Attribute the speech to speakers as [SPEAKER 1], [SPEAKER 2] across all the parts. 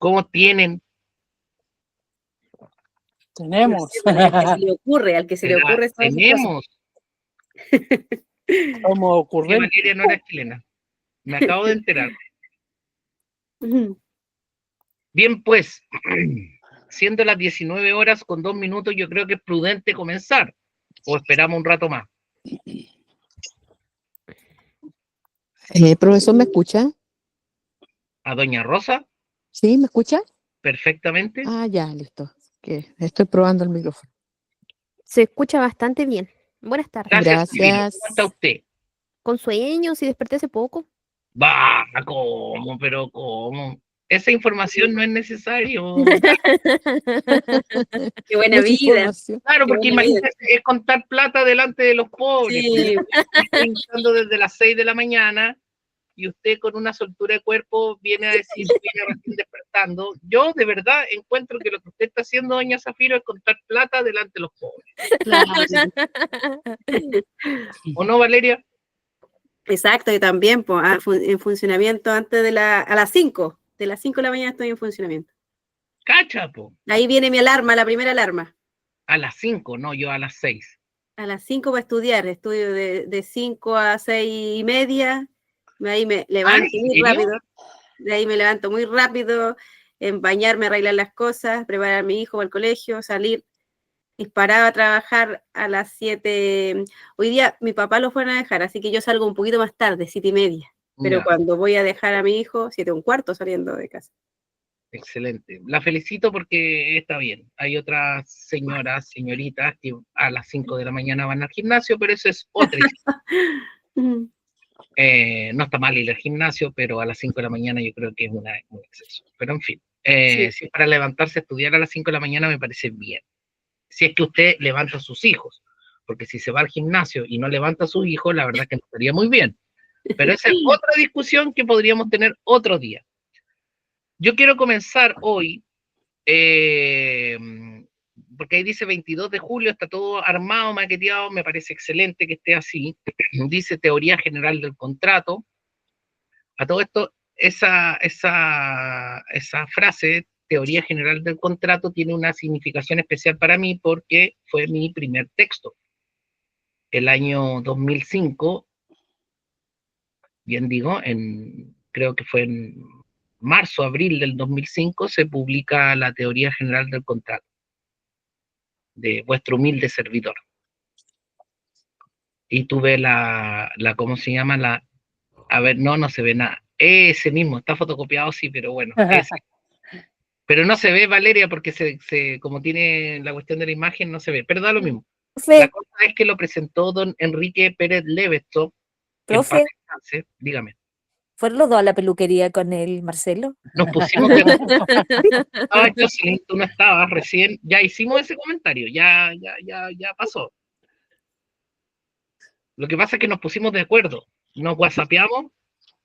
[SPEAKER 1] ¿Cómo tienen?
[SPEAKER 2] Tenemos.
[SPEAKER 3] Al que se le ocurre.
[SPEAKER 1] Tenemos.
[SPEAKER 2] Como ocurrente.
[SPEAKER 1] Valeria no era chilena. Me acabo de enterar. Bien, pues, siendo las 19 horas con 2 minutos, yo creo que es prudente comenzar. ¿O esperamos un rato más?
[SPEAKER 4] Profesor, ¿me escucha?
[SPEAKER 1] ¿A doña Rosa?
[SPEAKER 4] ¿Sí? ¿Me escucha?
[SPEAKER 1] Perfectamente.
[SPEAKER 4] Ah, ya, listo. Que estoy probando el micrófono.
[SPEAKER 5] Se escucha bastante bien. Buenas tardes.
[SPEAKER 4] Gracias.
[SPEAKER 1] ¿Cómo está usted?
[SPEAKER 5] Con sueños y desperté hace poco.
[SPEAKER 1] Va, ¿cómo? Pero ¿cómo? Esa información no es necesario.
[SPEAKER 3] Qué buena
[SPEAKER 4] Mucha
[SPEAKER 3] vida.
[SPEAKER 4] información.
[SPEAKER 1] Claro,
[SPEAKER 3] Qué
[SPEAKER 1] porque
[SPEAKER 3] buena vida.
[SPEAKER 1] imagínate, es contar plata delante de los pobres.
[SPEAKER 3] Sí.
[SPEAKER 1] Estoy iniciando desde las 6 de la mañana y usted con una soltura de cuerpo viene a decir que viene recién despertando. Yo de verdad encuentro que lo que usted está haciendo, doña Zafiro, es contar plata delante de los pobres. ¿O no, Valeria?
[SPEAKER 3] Exacto, y también pues, en funcionamiento antes de a las 5. De las 5 de la mañana estoy en funcionamiento.
[SPEAKER 1] Cacha, po.
[SPEAKER 3] Ahí viene mi alarma, la primera alarma.
[SPEAKER 1] A las 5, no, yo a las 6.
[SPEAKER 3] A las 5 para estudiar, estudio de 5 a 6:30. Ahí me levanto muy rápido. De ahí me levanto muy rápido, en bañarme, arreglar las cosas, preparar a mi hijo para el colegio, salir. Disparaba a trabajar a las 7. Hoy día mi papá lo fueron a dejar, así que yo salgo un poquito más tarde, 7:30. Pero
[SPEAKER 1] Ya.
[SPEAKER 3] cuando voy a dejar a mi hijo, 7:15 saliendo de casa.
[SPEAKER 1] Excelente. La felicito porque está bien. Hay otras señoritas que a las 5 de la mañana van al gimnasio, pero eso es otra historia. No está mal ir al gimnasio, pero a las 5 de la mañana yo creo que es un exceso. Pero en fin,
[SPEAKER 3] Sí.
[SPEAKER 1] si es para levantarse a estudiar a las 5 de la mañana me parece bien. Si es que usted levanta a sus hijos, porque si se va al gimnasio y no levanta a sus hijos, la verdad es que no estaría muy bien. Pero esa es otra discusión que podríamos tener otro día. Yo quiero comenzar hoy, porque ahí dice 22 de julio, está todo armado, maqueteado, me parece excelente que esté así. Dice teoría general del contrato. A todo esto, esa frase, teoría general del contrato, tiene una significación especial para mí porque fue mi primer texto. El año 2005, bien digo, creo que fue en marzo, abril del 2005, se publica la teoría general del contrato de vuestro humilde servidor. Y tuve ¿cómo se llama? A ver, no se ve nada. Ese mismo, está fotocopiado, sí, pero bueno, ese. Pero no se ve, Valeria, porque como tiene la cuestión de la imagen, no se ve, pero da lo mismo. La cosa es que lo presentó don Enrique Pérez Levetzo, que en paz descanse, dígame.
[SPEAKER 6] ¿Fueron los dos a la peluquería con el Marcelo?
[SPEAKER 1] Nos pusimos de acuerdo. Jocelyn, tú no estabas recién, ya hicimos ese comentario, ya pasó. Lo que pasa es que nos pusimos de acuerdo, nos whatsappeamos,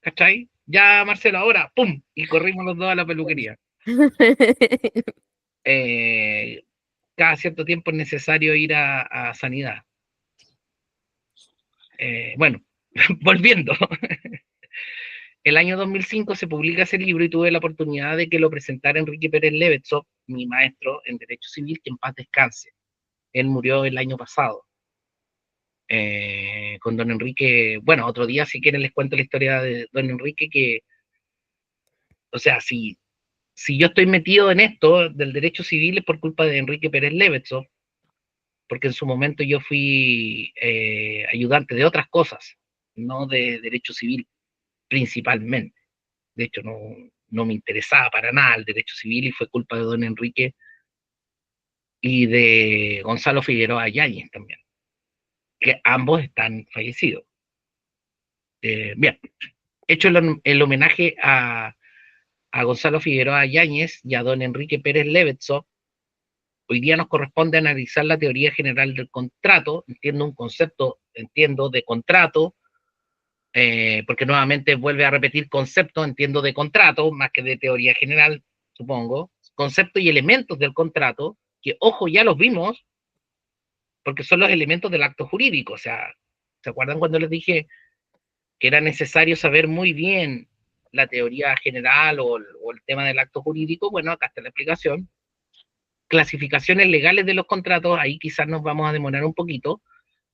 [SPEAKER 1] ¿cachai? Ya, Marcelo, ahora, ¡pum! Y corrimos los dos a la peluquería. Cada cierto tiempo es necesario ir a sanidad. Bueno, volviendo. El año 2005 se publica ese libro y tuve la oportunidad de que lo presentara Enrique Pérez Levetzo, mi maestro en Derecho Civil, que en paz descanse. Él murió el año pasado. Con don Enrique, bueno, otro día si quieren les cuento la historia de don Enrique, que, o sea, si yo estoy metido en esto del derecho civil es por culpa de Enrique Pérez Levetzo, porque en su momento yo fui ayudante de otras cosas, no de derecho civil principalmente. De hecho, no me interesaba para nada el derecho civil y fue culpa de don Enrique y de Gonzalo Figueroa Yáñez también, que ambos están fallecidos. Bien, hecho el homenaje a Gonzalo Figueroa Yáñez y a don Enrique Pérez Levetzo, hoy día nos corresponde analizar la teoría general del contrato. Entiendo un concepto, de contrato, porque nuevamente vuelve a repetir concepto, entiendo de contrato, más que de teoría general, supongo. Concepto y elementos del contrato, que, ojo, ya los vimos, porque son los elementos del acto jurídico. O sea, ¿se acuerdan cuando les dije que era necesario saber muy bien la teoría general o el tema del acto jurídico, bueno, acá está la explicación. Clasificaciones legales de los contratos, ahí quizás nos vamos a demorar un poquito,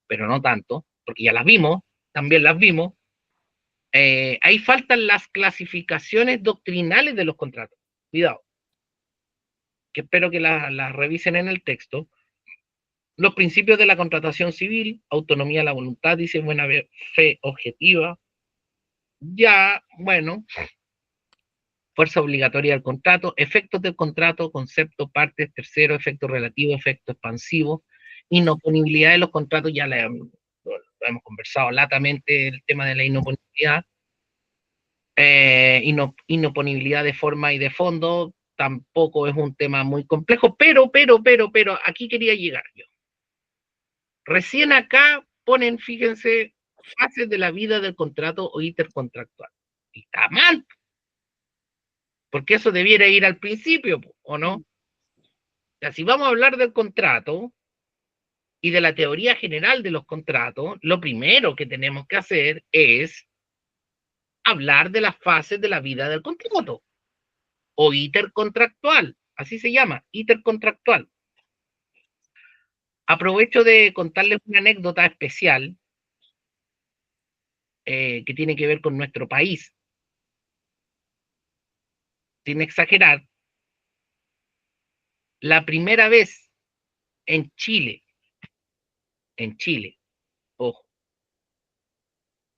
[SPEAKER 1] pero no tanto, porque ya las vimos, también las vimos. Ahí faltan las clasificaciones doctrinales de los contratos. Cuidado, que espero que las revisen en el texto. Los principios de la contratación civil, autonomía de la voluntad, dice buena fe objetiva. Ya, bueno, fuerza obligatoria del contrato, efectos del contrato, concepto, partes, tercero, efecto relativo, efecto expansivo, inoponibilidad de los contratos, ya lo hemos conversado latamente, el tema de la inoponibilidad, inoponibilidad de forma y de fondo, tampoco es un tema muy complejo, pero, aquí quería llegar yo. Recién acá ponen, fíjense, fases de la vida del contrato o intercontractual. Y está mal, porque eso debiera ir al principio, ¿o no? O sea, si vamos a hablar del contrato y de la teoría general de los contratos, lo primero que tenemos que hacer es hablar de las fases de la vida del contrato o intercontractual, así se llama, intercontractual. Aprovecho de contarles una anécdota especial que tiene que ver con nuestro país. Sin exagerar, la primera vez en Chile, ojo,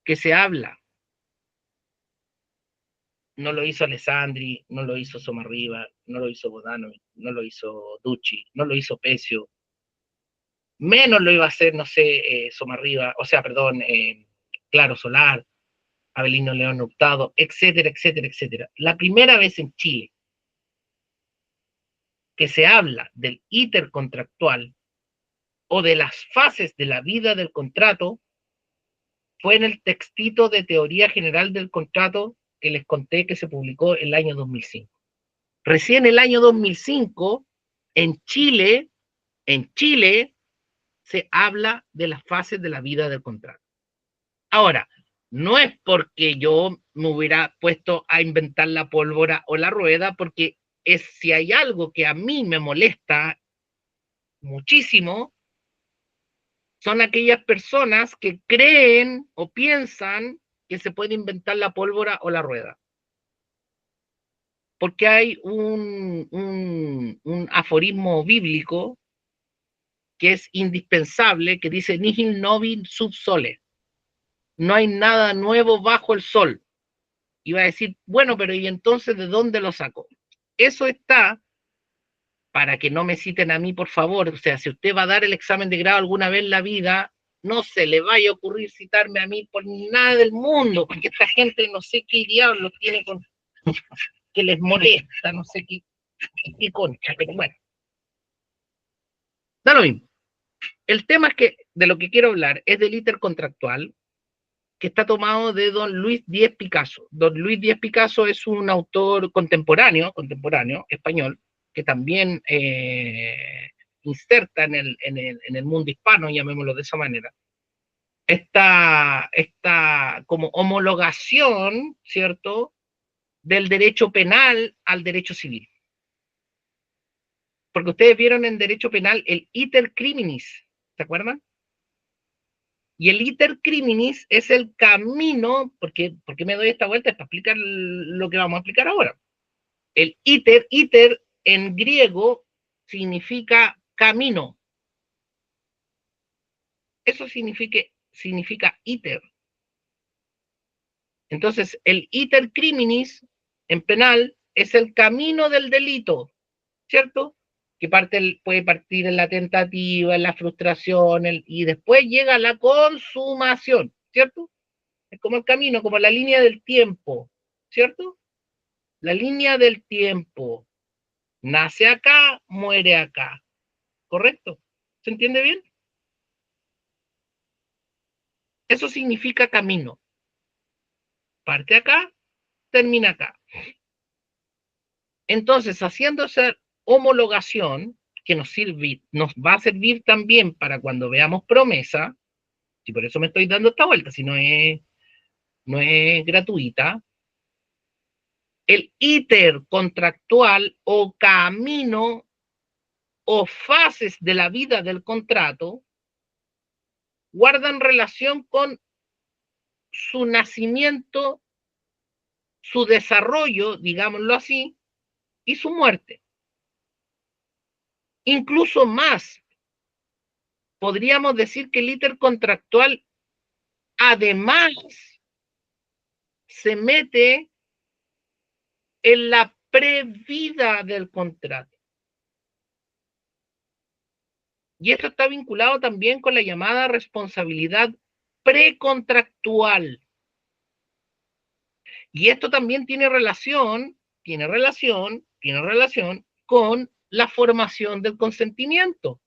[SPEAKER 1] que se habla, no lo hizo Alessandri, no lo hizo Somarriba, no lo hizo Bodano, no lo hizo Ducci, no lo hizo Pecio, menos lo iba a hacer, no sé, Somarriba, o sea, perdón, Claro Solar, Avelino León Hurtado, etcétera, etcétera, etcétera. La primera vez en Chile que se habla del intercontractual o de las fases de la vida del contrato fue en el textito de Teoría General del Contrato que les conté que se publicó el año 2005. Recién el año 2005, en Chile, se habla de las fases de la vida del contrato. Ahora, no es porque yo me hubiera puesto a inventar la pólvora o la rueda, porque si hay algo que a mí me molesta muchísimo, son aquellas personas que creen o piensan que se puede inventar la pólvora o la rueda. Porque hay un aforismo bíblico que es indispensable, que dice nihil novum sub sole. No hay nada nuevo bajo el sol. Y va a decir, bueno, pero ¿y entonces de dónde lo saco? Eso está para que no me citen a mí, por favor. O sea, si usted va a dar el examen de grado alguna vez en la vida, no se le vaya a ocurrir citarme a mí por nada del mundo, porque esta gente no sé qué diablos tiene con que les molesta, no sé qué concha, pero bueno. Da lo mismo. El tema es que de lo que quiero hablar es del intercontractual, que está tomado de don Luis Díez Picasso. Don Luis Díez Picasso es un autor contemporáneo español, que también inserta en el mundo hispano, llamémoslo de esa manera, esta como homologación, ¿cierto?, del derecho penal al derecho civil. Porque ustedes vieron en derecho penal el iter criminis, ¿se acuerdan? Y el iter criminis es el camino, porque me doy esta vuelta es para explicar lo que vamos a explicar ahora. El iter en griego significa camino. Eso significa iter. Entonces, el iter criminis en penal es el camino del delito, ¿cierto? Que puede partir en la tentativa, en la frustración, y después llega a la consumación, ¿cierto? Es como el camino, como la línea del tiempo, ¿cierto? La línea del tiempo. Nace acá, muere acá. ¿Correcto? ¿Se entiende bien? Eso significa camino. Parte acá, termina acá. Entonces, haciendo esa homologación, que nos va a servir también para cuando veamos promesa, y por eso me estoy dando esta vuelta, si no es gratuita, el íter contractual o camino o fases de la vida del contrato guardan relación con su nacimiento, su desarrollo, digámoslo así, y su muerte. Incluso más, podríamos decir que el íter contractual además se mete en la previda del contrato. Y esto está vinculado también con la llamada responsabilidad precontractual. Y esto también tiene relación con la formación del consentimiento.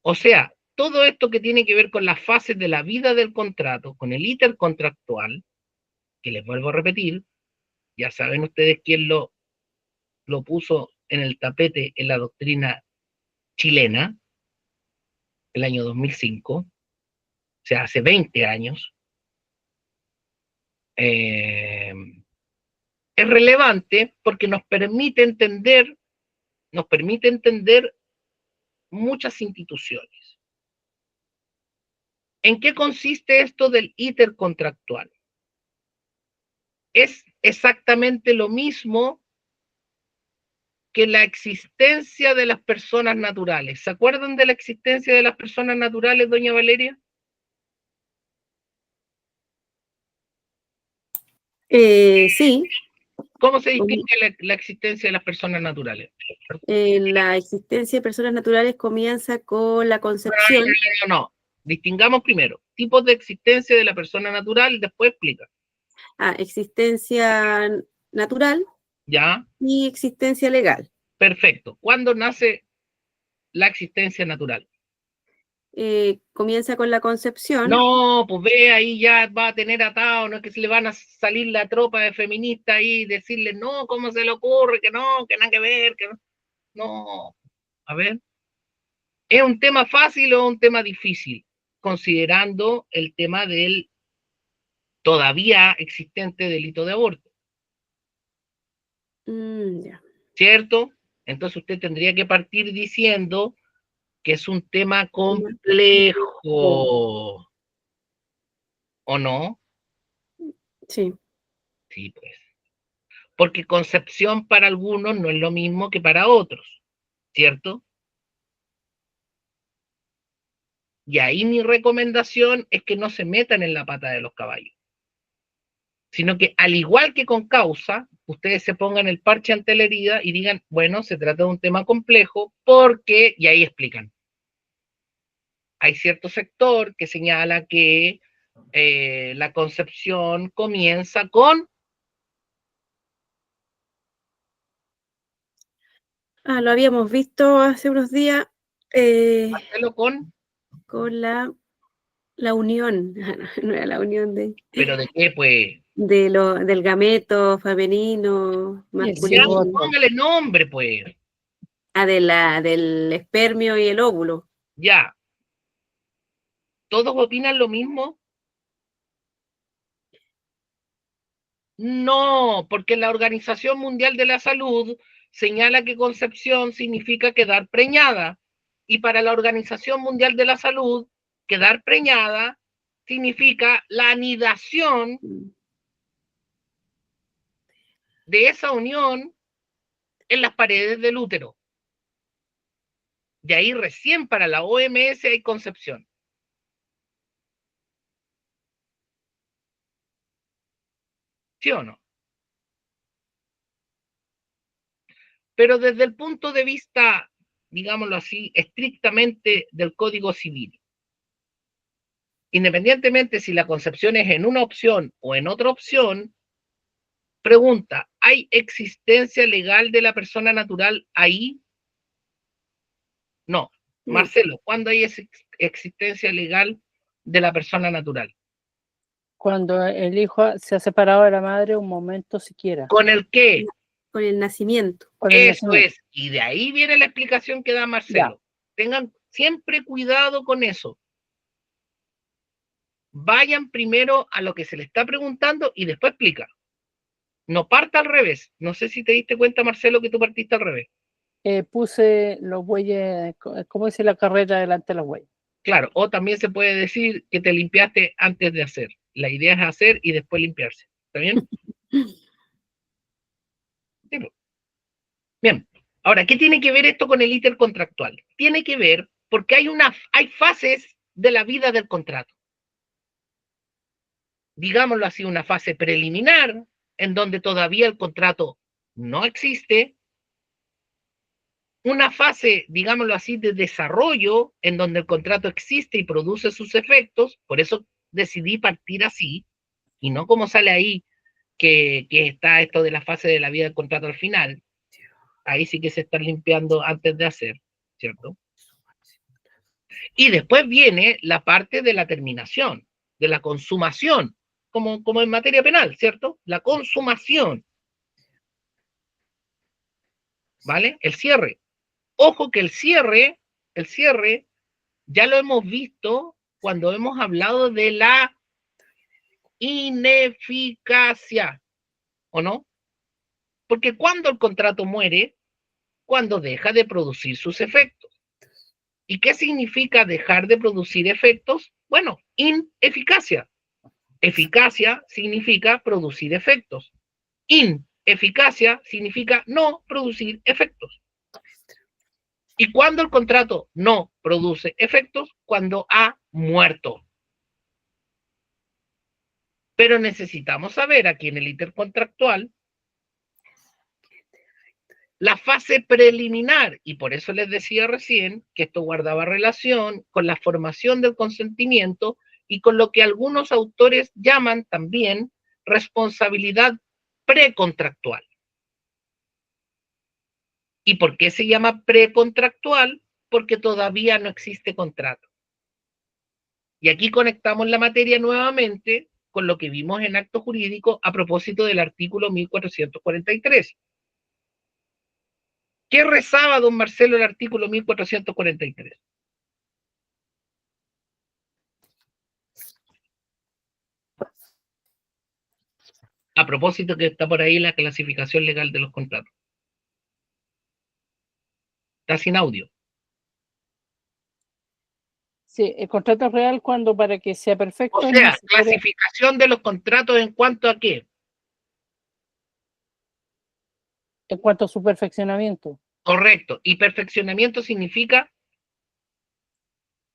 [SPEAKER 1] O sea, todo esto que tiene que ver con las fases de la vida del contrato, con el íter contractual, que les vuelvo a repetir, ya saben ustedes quién lo puso en el tapete en la doctrina chilena, el año 2005, o sea, hace 20 años, es relevante porque nos permite entender muchas instituciones. ¿En qué consiste esto del íter contractual? Es exactamente lo mismo que la existencia de las personas naturales. ¿Se acuerdan de la existencia de las personas naturales, doña Valeria?
[SPEAKER 3] Sí,
[SPEAKER 1] ¿Cómo se distingue la existencia de las personas naturales?
[SPEAKER 3] la existencia de personas naturales comienza con la concepción.
[SPEAKER 1] No. Distingamos primero tipos de existencia de la persona natural, después explica.
[SPEAKER 3] Existencia natural
[SPEAKER 1] ¿Ya?
[SPEAKER 3] y existencia legal.
[SPEAKER 1] Perfecto. ¿Cuándo nace la existencia natural?
[SPEAKER 3] Comienza con la concepción.
[SPEAKER 1] No, pues ve, ahí ya va a tener atado, no es que se le van a salir la tropa de feministas ahí y decirle, no, ¿cómo se le ocurre? Que no, que nada que ver, que no. No, a ver. ¿Es un tema fácil o un tema difícil? Considerando el tema del todavía existente delito de aborto.
[SPEAKER 3] Ya.
[SPEAKER 1] ¿Cierto? Entonces usted tendría que partir diciendo que es un tema complejo. ¿O no?
[SPEAKER 3] Sí.
[SPEAKER 1] Sí, pues. Porque concepción para algunos no es lo mismo que para otros, ¿cierto? Y ahí mi recomendación es que no se metan en la pata de los caballos, sino que al igual que con causa, ustedes se pongan el parche ante la herida y digan, bueno, se trata de un tema complejo porque, y ahí explican. Hay cierto sector que señala que la concepción comienza con...
[SPEAKER 3] Lo habíamos visto hace unos días
[SPEAKER 1] con
[SPEAKER 3] la unión, no era la unión
[SPEAKER 1] ¿pero de qué, pues?
[SPEAKER 3] del gameto femenino, masculino.
[SPEAKER 1] Póngale nombre, pues.
[SPEAKER 3] Del espermio y el óvulo.
[SPEAKER 1] Ya. ¿Todos opinan lo mismo? No, porque la Organización Mundial de la Salud señala que concepción significa quedar preñada. Y para la Organización Mundial de la Salud, quedar preñada significa la anidación de esa unión en las paredes del útero. De ahí recién para la OMS hay concepción. ¿Sí o no? Pero desde el punto de vista, digámoslo así, estrictamente del Código Civil, independientemente si la concepción es en una opción o en otra opción, pregunta, ¿hay existencia legal de la persona natural ahí? No. Marcelo, ¿cuándo hay existencia legal de la persona natural?
[SPEAKER 2] Cuando el hijo se ha separado de la madre un momento siquiera.
[SPEAKER 1] ¿Con el qué?
[SPEAKER 3] Con el nacimiento.
[SPEAKER 1] Eso es. Y de ahí viene la explicación que da Marcelo. Ya. Tengan siempre cuidado con eso. vayan primero a lo que se le está preguntando y después explica. No parta al revés. No sé si te diste cuenta, Marcelo, que tú partiste al revés.
[SPEAKER 2] Puse los bueyes, ¿cómo dice la carrera delante de los bueyes?
[SPEAKER 1] Claro, o también se puede decir que te limpiaste antes de hacer. La idea es hacer y después limpiarse. ¿Está bien? Sí, pues. Bien. Ahora, ¿qué tiene que ver esto con el íter contractual? Tiene que ver porque hay fases de la vida del contrato. Digámoslo así, una fase preliminar, en donde todavía el contrato no existe, una fase, digámoslo así, de desarrollo, en donde el contrato existe y produce sus efectos, por eso decidí partir así, y no como sale ahí, que está esto de la fase de la vida del contrato al final, ahí sí que se está limpiando antes de hacer, ¿cierto? Y después viene la parte de la terminación, de la consumación, como en materia penal, ¿cierto? La consumación, ¿vale? El cierre. Ojo que el cierre, ya lo hemos visto cuando hemos hablado de la ineficacia, ¿o no? Porque cuando el contrato muere, cuando deja de producir sus efectos. ¿Y qué significa dejar de producir efectos? Bueno, ineficacia. Eficacia significa producir efectos. Ineficacia significa no producir efectos. ¿Y cuando el contrato no produce efectos? Cuando ha muerto. Pero necesitamos saber aquí en el intercontractual la fase preliminar, y por eso les decía recién que esto guardaba relación con la formación del consentimiento y con lo que algunos autores llaman también responsabilidad precontractual. ¿Y por qué se llama precontractual? Porque todavía no existe contrato. Y aquí conectamos la materia nuevamente con lo que vimos en acto jurídico a propósito del artículo 1443. ¿Qué rezaba don Marcelo el artículo 1443? A propósito que está por ahí la clasificación legal de los contratos. Está sin audio.
[SPEAKER 2] Sí, el contrato es real cuando para que sea perfecto
[SPEAKER 1] O
[SPEAKER 2] es
[SPEAKER 1] sea,
[SPEAKER 2] necesario
[SPEAKER 1] clasificación de los contratos en cuanto a qué.
[SPEAKER 2] en cuanto a su perfeccionamiento,
[SPEAKER 1] Correcto. Y perfeccionamiento significa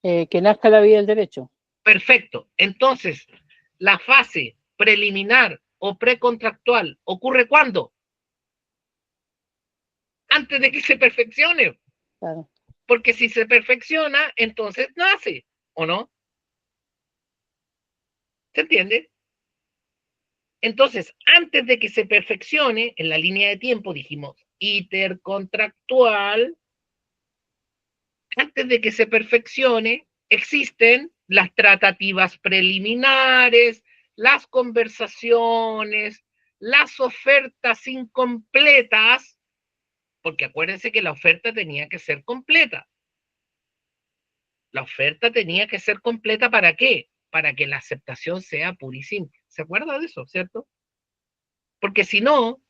[SPEAKER 2] que nazca la vida del derecho.
[SPEAKER 1] perfecto. Entonces, la fase preliminar o precontractual ocurre ¿cuándo? Antes de que se perfeccione.
[SPEAKER 2] Claro.
[SPEAKER 1] Porque si se perfecciona, entonces nace, ¿o no? ¿Se entiende? Entonces, antes de que se perfeccione, en la línea de tiempo dijimos intercontractual, antes de que se perfeccione, existen las tratativas preliminares, las conversaciones, las ofertas incompletas, porque acuérdense que la oferta tenía que ser completa. La oferta tenía que ser completa ¿para qué? Para que la aceptación sea pura y simple. ¿Se acuerda de eso, cierto? Porque si no,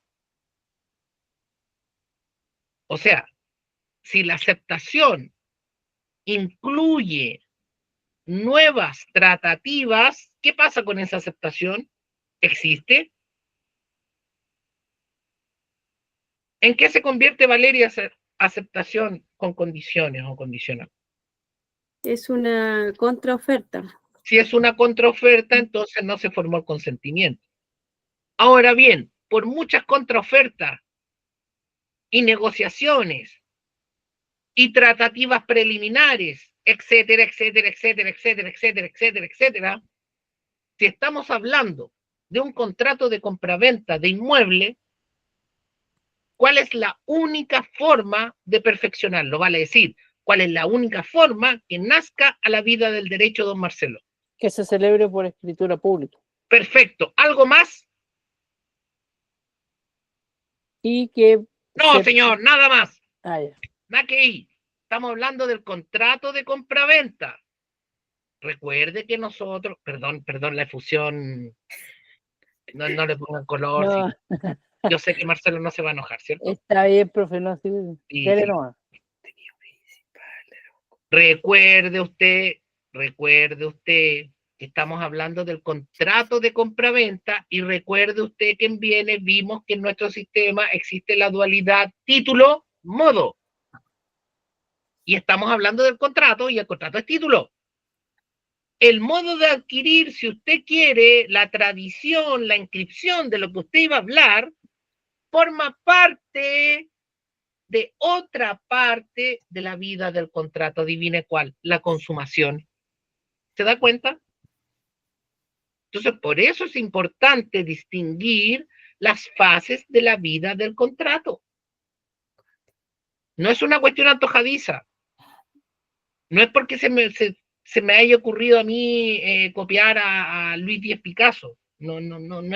[SPEAKER 1] o sea, si la aceptación incluye nuevas tratativas, ¿qué pasa con esa aceptación? ¿Existe? ¿En qué se convierte, Valeria, aceptación con condiciones o condicional?
[SPEAKER 3] Es una contraoferta.
[SPEAKER 1] Si es una contraoferta, entonces no se formó el consentimiento. Ahora bien, por muchas contraofertas y negociaciones y tratativas preliminares, etcétera, etcétera, etcétera, etcétera, etcétera, etcétera, etcétera, si estamos hablando de un contrato de compraventa de inmueble, ¿cuál es la única forma de perfeccionarlo? Vale decir, ¿cuál es la única forma que nazca a la vida del derecho, don Marcelo?
[SPEAKER 2] Que se celebre por escritura pública.
[SPEAKER 1] Perfecto. ¿Algo más?
[SPEAKER 2] Y que
[SPEAKER 1] No, señor, nada más.
[SPEAKER 2] ya.
[SPEAKER 1] Nada que ir. Estamos hablando del contrato de compraventa. recuerde que nosotros, perdón, la efusión, no le pongan color,
[SPEAKER 2] No,
[SPEAKER 1] yo sé que Marcelo no se va a enojar, ¿cierto?
[SPEAKER 2] está bien, profe, no, sí,
[SPEAKER 1] Sí,
[SPEAKER 2] dele
[SPEAKER 1] sí.
[SPEAKER 2] nomás.
[SPEAKER 1] Recuerde usted que estamos hablando del contrato de compraventa y recuerde usted que en bienes vimos que en nuestro sistema existe la dualidad título-modo. Y estamos hablando del contrato y el contrato es título. El modo de adquirir, si usted quiere, la tradición, la inscripción de lo que usted iba a hablar, forma parte de otra parte de la vida del contrato. Adivine cuál, la consumación. ¿Se da cuenta? Entonces, por eso es importante distinguir las fases de la vida del contrato. No es una cuestión antojadiza. No es porque se me haya ocurrido a mí copiar a Luis Díaz Picasso. No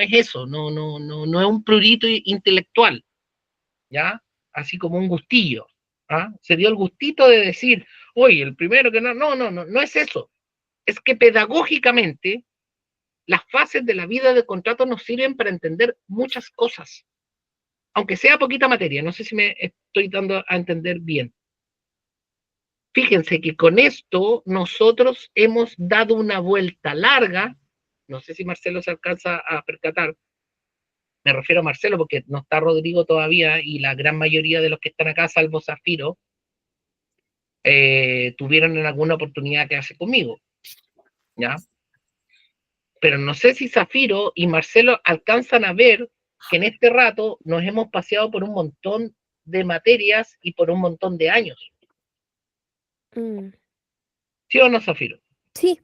[SPEAKER 1] es eso. No es un prurito intelectual. ¿Ya? Así como un gustillo. ¿Ah? Se dio el gustito de decir, oye, el primero que no es eso. Es que pedagógicamente las fases de la vida del contrato nos sirven para entender muchas cosas, aunque sea poquita materia. No sé si me estoy dando a entender bien. Fíjense que con esto nosotros hemos dado una vuelta larga. No sé si Marcelo se alcanza a percatar. Me refiero a Marcelo porque no está Rodrigo todavía y la gran mayoría de los que están acá, salvo Zafiro, tuvieron en alguna oportunidad que hacer conmigo. ¿Ya? Pero no sé si Zafiro y Marcelo alcanzan a ver que en este rato nos hemos paseado por un montón de materias y por un montón de años.
[SPEAKER 5] Mm,
[SPEAKER 1] ¿Sí o no, Zafiro?
[SPEAKER 5] sí,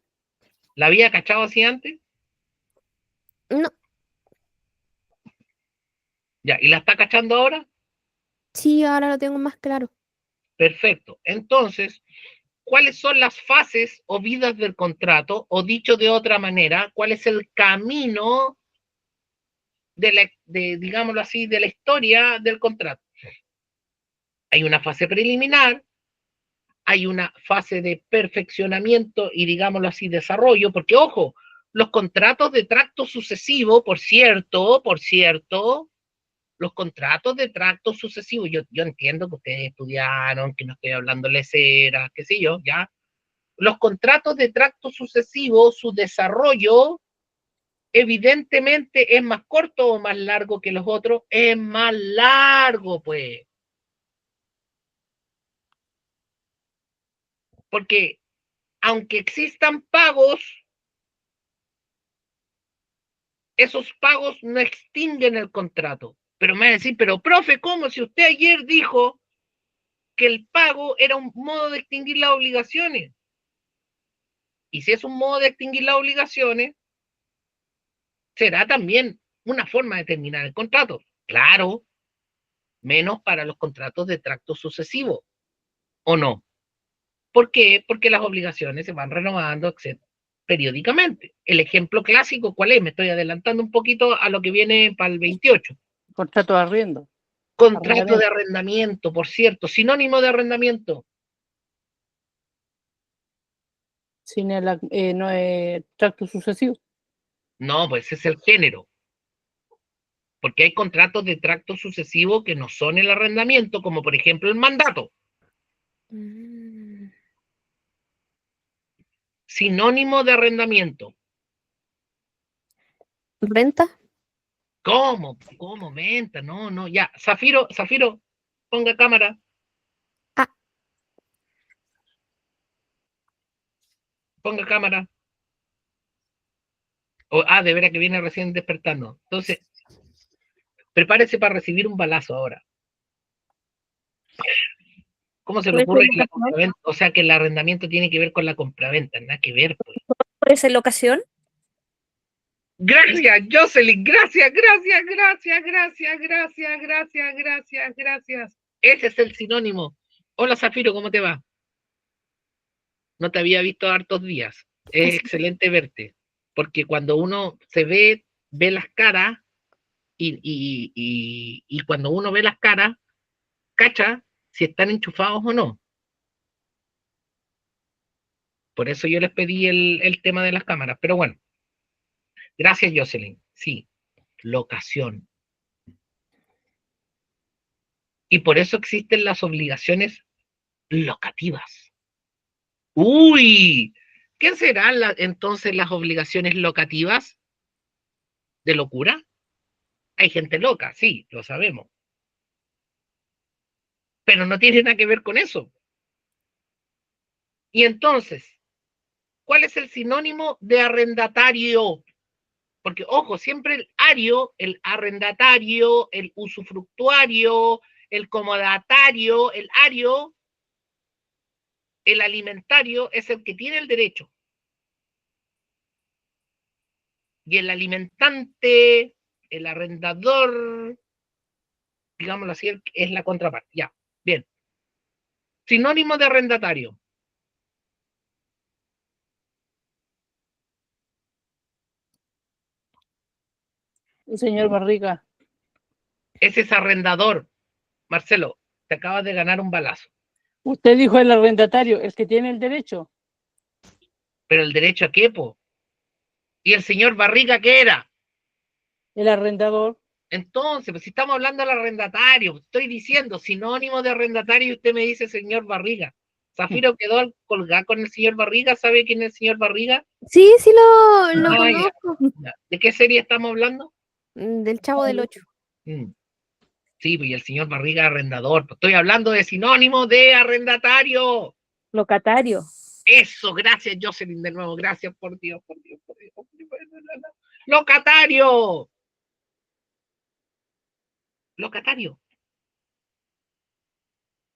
[SPEAKER 1] ¿La había cachado así antes?
[SPEAKER 5] no,
[SPEAKER 1] Ya, ¿y la está cachando ahora?
[SPEAKER 5] sí, ahora lo tengo más claro.
[SPEAKER 1] Perfecto. Entonces, ¿cuáles son las fases o vidas del contrato? O dicho de otra manera, ¿cuál es el camino digámoslo así, de la historia del contrato? Hay una fase preliminar, hay una fase de perfeccionamiento y, digámoslo así, desarrollo, porque, ojo, los contratos de tracto sucesivo, por cierto, los contratos de tracto sucesivo, yo entiendo que ustedes estudiaron, que no estoy hablando lecera, qué sé yo, ya. Los contratos de tracto sucesivo, su desarrollo, evidentemente es más corto o más largo que los otros, es más largo, pues. Porque aunque existan pagos, esos pagos no extinguen el contrato. Pero me va a decir, pero profe, ¿cómo? Si usted ayer dijo que el pago era un modo de extinguir las obligaciones. Y si es un modo de extinguir las obligaciones, será también una forma de terminar el contrato. Claro, menos para los contratos de tracto sucesivo, ¿o no? ¿Por qué? Porque las obligaciones se van renovando, etc., periódicamente. El ejemplo clásico, ¿cuál es? Me estoy adelantando un poquito a lo que viene para el 28.
[SPEAKER 2] Contrato de arriendo.
[SPEAKER 1] Contrato de arrendamiento, por cierto, sinónimo de arrendamiento.
[SPEAKER 2] Sin el, no es tracto sucesivo.
[SPEAKER 1] No, pues ese es el género. Porque hay contratos de tracto sucesivo que no son el arrendamiento, como por ejemplo el mandato.
[SPEAKER 5] Mm,
[SPEAKER 1] Sinónimo de arrendamiento.
[SPEAKER 5] ¿Renta?
[SPEAKER 1] ¿Cómo? ¿Cómo? Venta. No. Ya. Zafiro, ponga cámara.
[SPEAKER 5] Ah.
[SPEAKER 1] Ponga cámara. De veras que viene recién despertando. Entonces, prepárese para recibir un balazo ahora. ¿Cómo se le
[SPEAKER 6] ¿Puede ser
[SPEAKER 1] ocurre que
[SPEAKER 6] la
[SPEAKER 1] la
[SPEAKER 6] ocasión?
[SPEAKER 1] compraventa, o sea, que el arrendamiento tiene que ver con la compraventa? Nada que ver, pues.
[SPEAKER 6] ¿Puede ser la ocasión?
[SPEAKER 1] Gracias, Jocelyn, gracias. Ese es el sinónimo. Hola, Zafiro, ¿cómo te va? No te había visto hartos días. Es excelente verte, porque cuando uno se ve las caras y cuando uno ve las caras, cacha si están enchufados o no. Por eso yo les pedí el tema de las cámaras. Pero bueno, gracias, Jocelyn. Sí, locación. Y por eso existen las obligaciones locativas. ¡Uy! ¿Qué serán entonces las obligaciones locativas? ¿De locura? Hay gente loca, sí, lo sabemos. Pero no tiene nada que ver con eso. Y entonces, ¿cuál es el sinónimo de arrendatario? Porque, ojo, siempre el ario, el arrendatario, el usufructuario, el comodatario, el ario, el alimentario es el que tiene el derecho. Y el alimentante, el arrendador, digámoslo así, es la contraparte. Ya, bien. Sinónimo de arrendatario.
[SPEAKER 2] Señor Barriga,
[SPEAKER 1] Ese es arrendador. Marcelo, te acabas de ganar un balazo.
[SPEAKER 2] usted dijo el arrendatario, el que tiene el derecho.
[SPEAKER 1] Pero el derecho a qué, po? ¿Y el señor Barriga qué era?
[SPEAKER 2] El arrendador.
[SPEAKER 1] Entonces, pues si estamos hablando del arrendatario, estoy diciendo sinónimo de arrendatario y usted me dice señor Barriga. Zafiro quedó al colgar con el señor Barriga. ¿Sabe quién es el señor Barriga?
[SPEAKER 5] Sí, sí lo
[SPEAKER 1] Ah, ya,
[SPEAKER 5] conozco.
[SPEAKER 1] ya. ¿De qué serie estamos hablando?
[SPEAKER 5] Del Chavo del Ocho.
[SPEAKER 1] Sí, pues y el señor Barriga arrendador. Pues estoy hablando de sinónimo de arrendatario.
[SPEAKER 6] Locatario.
[SPEAKER 1] Eso, gracias, Jocelyn, de nuevo. Gracias, por Dios, por Dios, por Dios. Locatario. Locatario.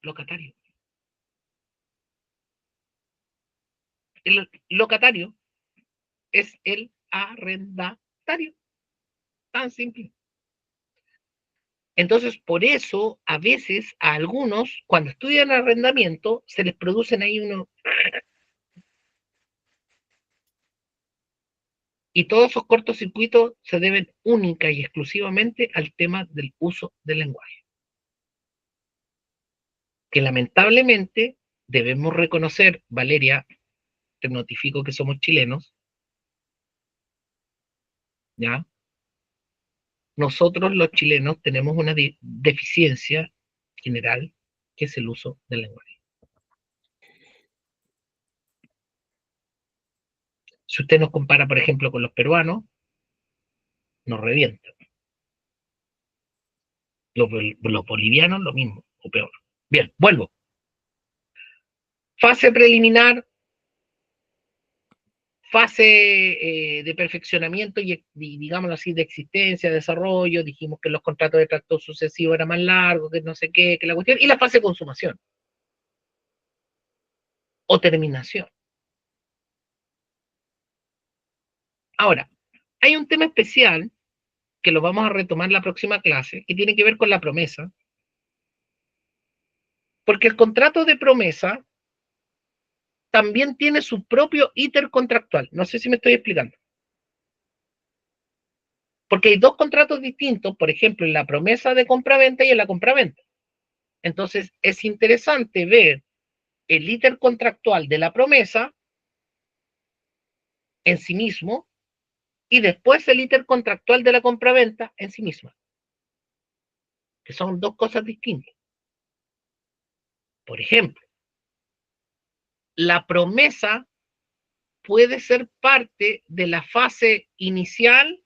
[SPEAKER 1] Locatario. El locatario es el arrendatario. Tan simple. Entonces, por eso, a veces, a algunos, cuando estudian arrendamiento, se les producen ahí unos... Y todos esos cortocircuitos se deben única y exclusivamente al tema del uso del lenguaje. Que lamentablemente debemos reconocer, Valeria, te notifico que somos chilenos, ¿ya? Nosotros los chilenos tenemos una deficiencia general, que es el uso del lenguaje. Si usted nos compara, por ejemplo, con los peruanos, nos revientan. Los bolivianos, lo mismo, o peor. Bien, vuelvo. Fase preliminar, fase de perfeccionamiento y, digámoslo así, de existencia, desarrollo. Dijimos que los contratos de tracto sucesivo eran más largos, que no sé qué, que la cuestión. Y la fase de consumación o terminación. Ahora, hay un tema especial que lo vamos a retomar en la próxima clase, que tiene que ver con la promesa, porque el contrato de promesa también tiene su propio íter contractual. No sé si me estoy explicando. Porque hay dos contratos distintos, por ejemplo, en la promesa de compraventa y en la compraventa. Entonces, es interesante ver el íter contractual de la promesa en sí mismo y después el íter contractual de la compraventa en sí misma, que son dos cosas distintas. Por ejemplo, la promesa puede ser parte de la fase inicial,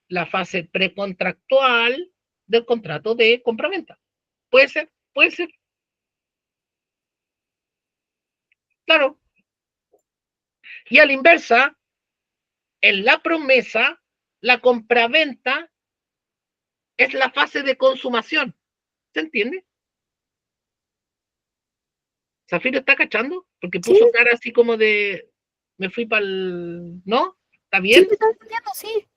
[SPEAKER 1] la fase precontractual del contrato de compraventa. Puede ser, puede ser. Claro. Y a la inversa, en la promesa, la compraventa es la fase de consumación. ¿Se entiende? ¿Zafiro está cachando? Porque
[SPEAKER 5] Sí,
[SPEAKER 1] puso cara así como de... Me fui para el... ¿No? ¿Está
[SPEAKER 5] sí,
[SPEAKER 1] bien?
[SPEAKER 5] te estás entendiendo, sí.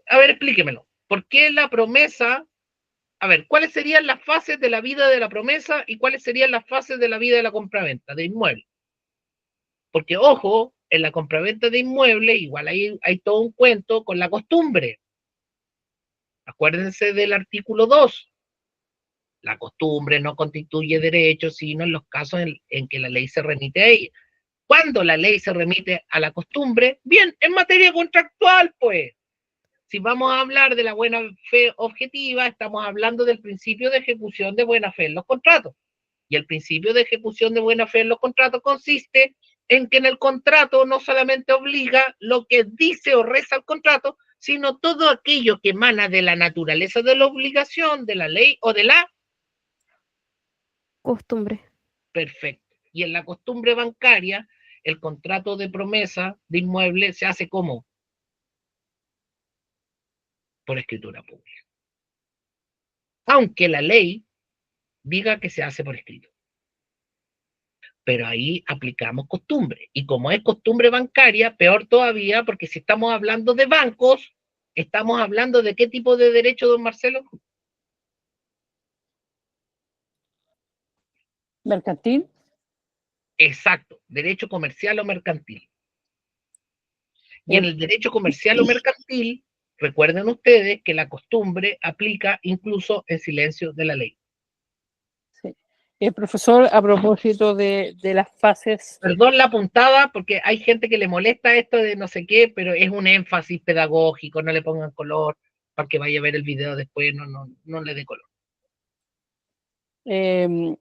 [SPEAKER 1] A ver, explíquemelo. ¿Por qué la promesa... A ver, ¿cuáles serían las fases de la vida de la promesa y cuáles serían las fases de la vida de la compraventa de inmueble? Porque, ojo, en la compraventa de inmueble igual hay todo un cuento con la costumbre. Acuérdense del artículo 2. La costumbre no constituye derecho, sino en los casos en que la ley se remite a ella. Cuando la ley se remite a la costumbre, bien, en materia contractual, pues. Si vamos a hablar de la buena fe objetiva, estamos hablando del principio de ejecución de buena fe en los contratos. Y el principio de ejecución de buena fe en los contratos consiste en que en el contrato no solamente obliga lo que dice o reza el contrato, sino todo aquello que emana de la naturaleza de la obligación, de la ley o de la
[SPEAKER 5] Costumbre.
[SPEAKER 1] perfecto. Y en la costumbre bancaria, el contrato de promesa de inmueble se hace como por escritura pública. Aunque la ley diga que se hace por escrito. Pero ahí aplicamos costumbre. Y como es costumbre bancaria, peor todavía, porque si estamos hablando de bancos, estamos hablando de qué tipo de derecho, don Marcelo.
[SPEAKER 2] ¿Mercantil?
[SPEAKER 1] Exacto, derecho comercial o mercantil. Y en el derecho comercial o mercantil, recuerden ustedes que la costumbre aplica incluso en silencio de la ley.
[SPEAKER 2] Sí. Profesor, a propósito de las fases,
[SPEAKER 1] Perdón la puntada, porque hay gente que le molesta esto de no sé qué, pero es un énfasis pedagógico, no le pongan color, para que vaya a ver el video después, no le dé color.
[SPEAKER 2] eh,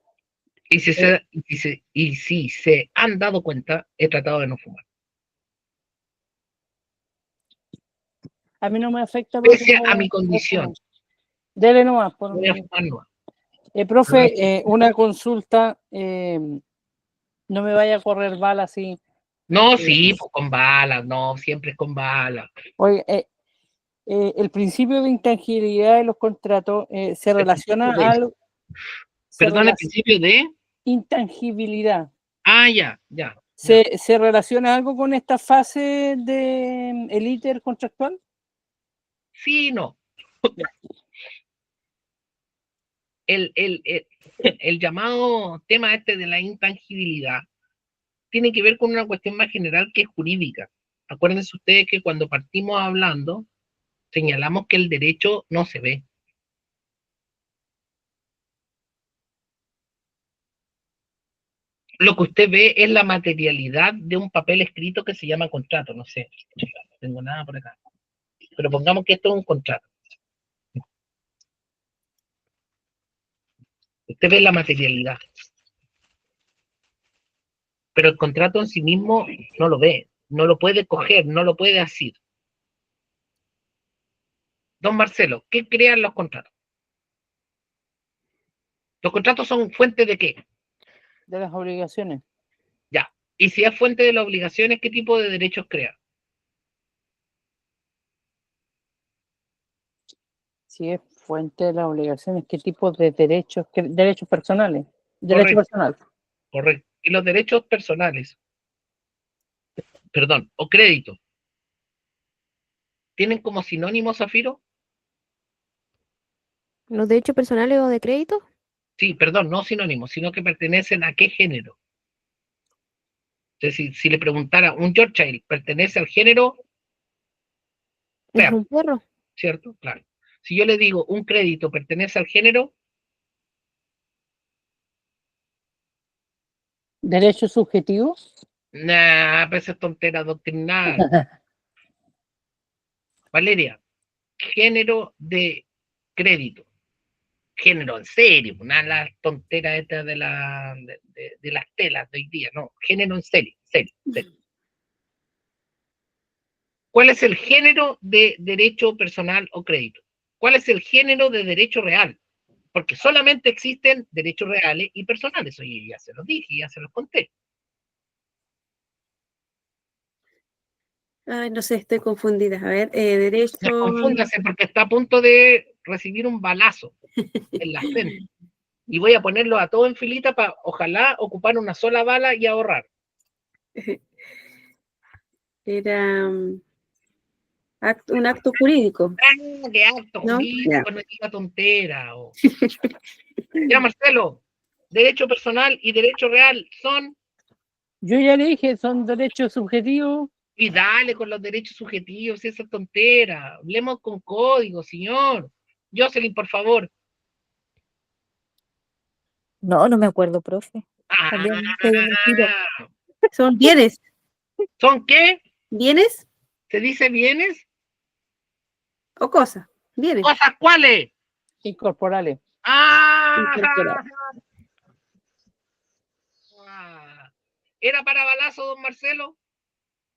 [SPEAKER 1] Y si se han dado cuenta, he tratado de no fumar.
[SPEAKER 2] a mí no me afecta.
[SPEAKER 1] Pese a mi condición,
[SPEAKER 2] Dele nomás. Por
[SPEAKER 1] voy a fumar no.
[SPEAKER 2] profe, una consulta, no me vaya a correr bala así.
[SPEAKER 1] No, sí, pues con balas, no, siempre es con balas.
[SPEAKER 2] Oye, el principio de intangibilidad de los contratos se relaciona a algo.
[SPEAKER 1] Perdón, el principio de
[SPEAKER 2] Intangibilidad.
[SPEAKER 1] Ah, ya.
[SPEAKER 2] ¿Se relaciona algo con esta fase de el íter contractual?
[SPEAKER 1] Sí, no. El llamado tema este de la intangibilidad tiene que ver con una cuestión más general que es jurídica. Acuérdense ustedes que cuando partimos hablando, señalamos que el derecho no se ve. Lo que usted ve es la materialidad de un papel escrito que se llama contrato, no sé, no tengo nada por acá. Pero pongamos que esto es un contrato. Usted ve la materialidad. Pero el contrato en sí mismo no lo ve, no lo puede coger, no lo puede asir. Don Marcelo, ¿qué crean los contratos? ¿Los contratos son fuente de qué?
[SPEAKER 2] De las obligaciones.
[SPEAKER 1] Ya. Y si es fuente de las obligaciones, ¿qué tipo de derechos crea?
[SPEAKER 2] Si es fuente de las obligaciones, ¿qué tipo de derechos? Derechos personales. Derecho
[SPEAKER 1] Correcto.
[SPEAKER 2] personal.
[SPEAKER 1] Correcto. Y los derechos personales, perdón, o crédito, ¿tienen como sinónimo, Zafiro?
[SPEAKER 5] ¿Los derechos personales o de crédito?
[SPEAKER 1] Sí, perdón, no sinónimo, sino que pertenecen a qué género. Entonces, si le preguntara, un Yorkshire pertenece al género
[SPEAKER 5] ¿Es
[SPEAKER 1] perro,
[SPEAKER 5] un perro?
[SPEAKER 1] ¿cierto? Claro. Si yo le digo, un crédito pertenece al género,
[SPEAKER 2] Derechos subjetivos.
[SPEAKER 1] nah, pues es tontera doctrinal. Valeria, género de crédito. Género en serio, una de las tonteras estas de las telas de hoy día, no, género en serio. ¿Cuál es el género de derecho personal o crédito? ¿Cuál es el género de derecho real? Porque solamente existen derechos reales y personales. Oye, ya se los dije, ya se los conté.
[SPEAKER 3] Ay, no sé, estoy confundida. A ver, derecho.
[SPEAKER 1] No confúndase porque está a punto de recibir un balazo en la frente. Y voy a ponerlo a todo en filita para ojalá ocupar una sola bala y ahorrar.
[SPEAKER 3] Era un acto jurídico.
[SPEAKER 1] ¡Ah, qué acto
[SPEAKER 3] ¿No?
[SPEAKER 1] jurídico!
[SPEAKER 3] Ya.
[SPEAKER 1] No diga tontera. Ya, Marcelo, derecho personal y derecho real son...
[SPEAKER 2] Yo ya le dije, son derechos subjetivos.
[SPEAKER 1] Y dale con los derechos subjetivos, esa tontera. Hablemos con código, señor. Jocelyn, por favor.
[SPEAKER 6] No, no me acuerdo, profe.
[SPEAKER 1] Ah,
[SPEAKER 6] También estoy en el tiro.
[SPEAKER 3] Son bienes.
[SPEAKER 1] ¿son qué?
[SPEAKER 3] ¿Bienes
[SPEAKER 1] ¿Se dice bienes?
[SPEAKER 3] o cosas? Bienes.
[SPEAKER 1] ¿Cosas cuáles?
[SPEAKER 2] Incorporales.
[SPEAKER 1] ¡Ah!
[SPEAKER 3] Incorporadas.
[SPEAKER 1] ¿Era para balazo, don Marcelo?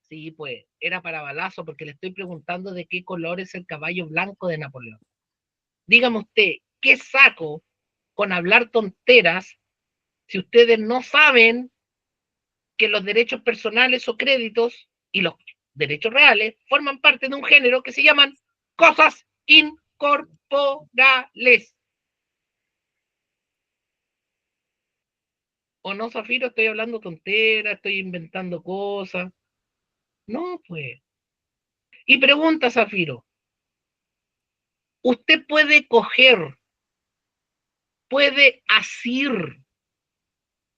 [SPEAKER 1] Sí, pues, era para balazo porque le estoy preguntando de qué color es el caballo blanco de Napoleón. Dígame usted, ¿qué saco con hablar tonteras si ustedes no saben que los derechos personales o créditos y los derechos reales forman parte de un género que se llaman cosas incorporales? ¿O no, Zafiro? Estoy hablando tonteras, estoy inventando cosas. No, pues. Y pregunta, Zafiro, ¿usted puede coger, puede asir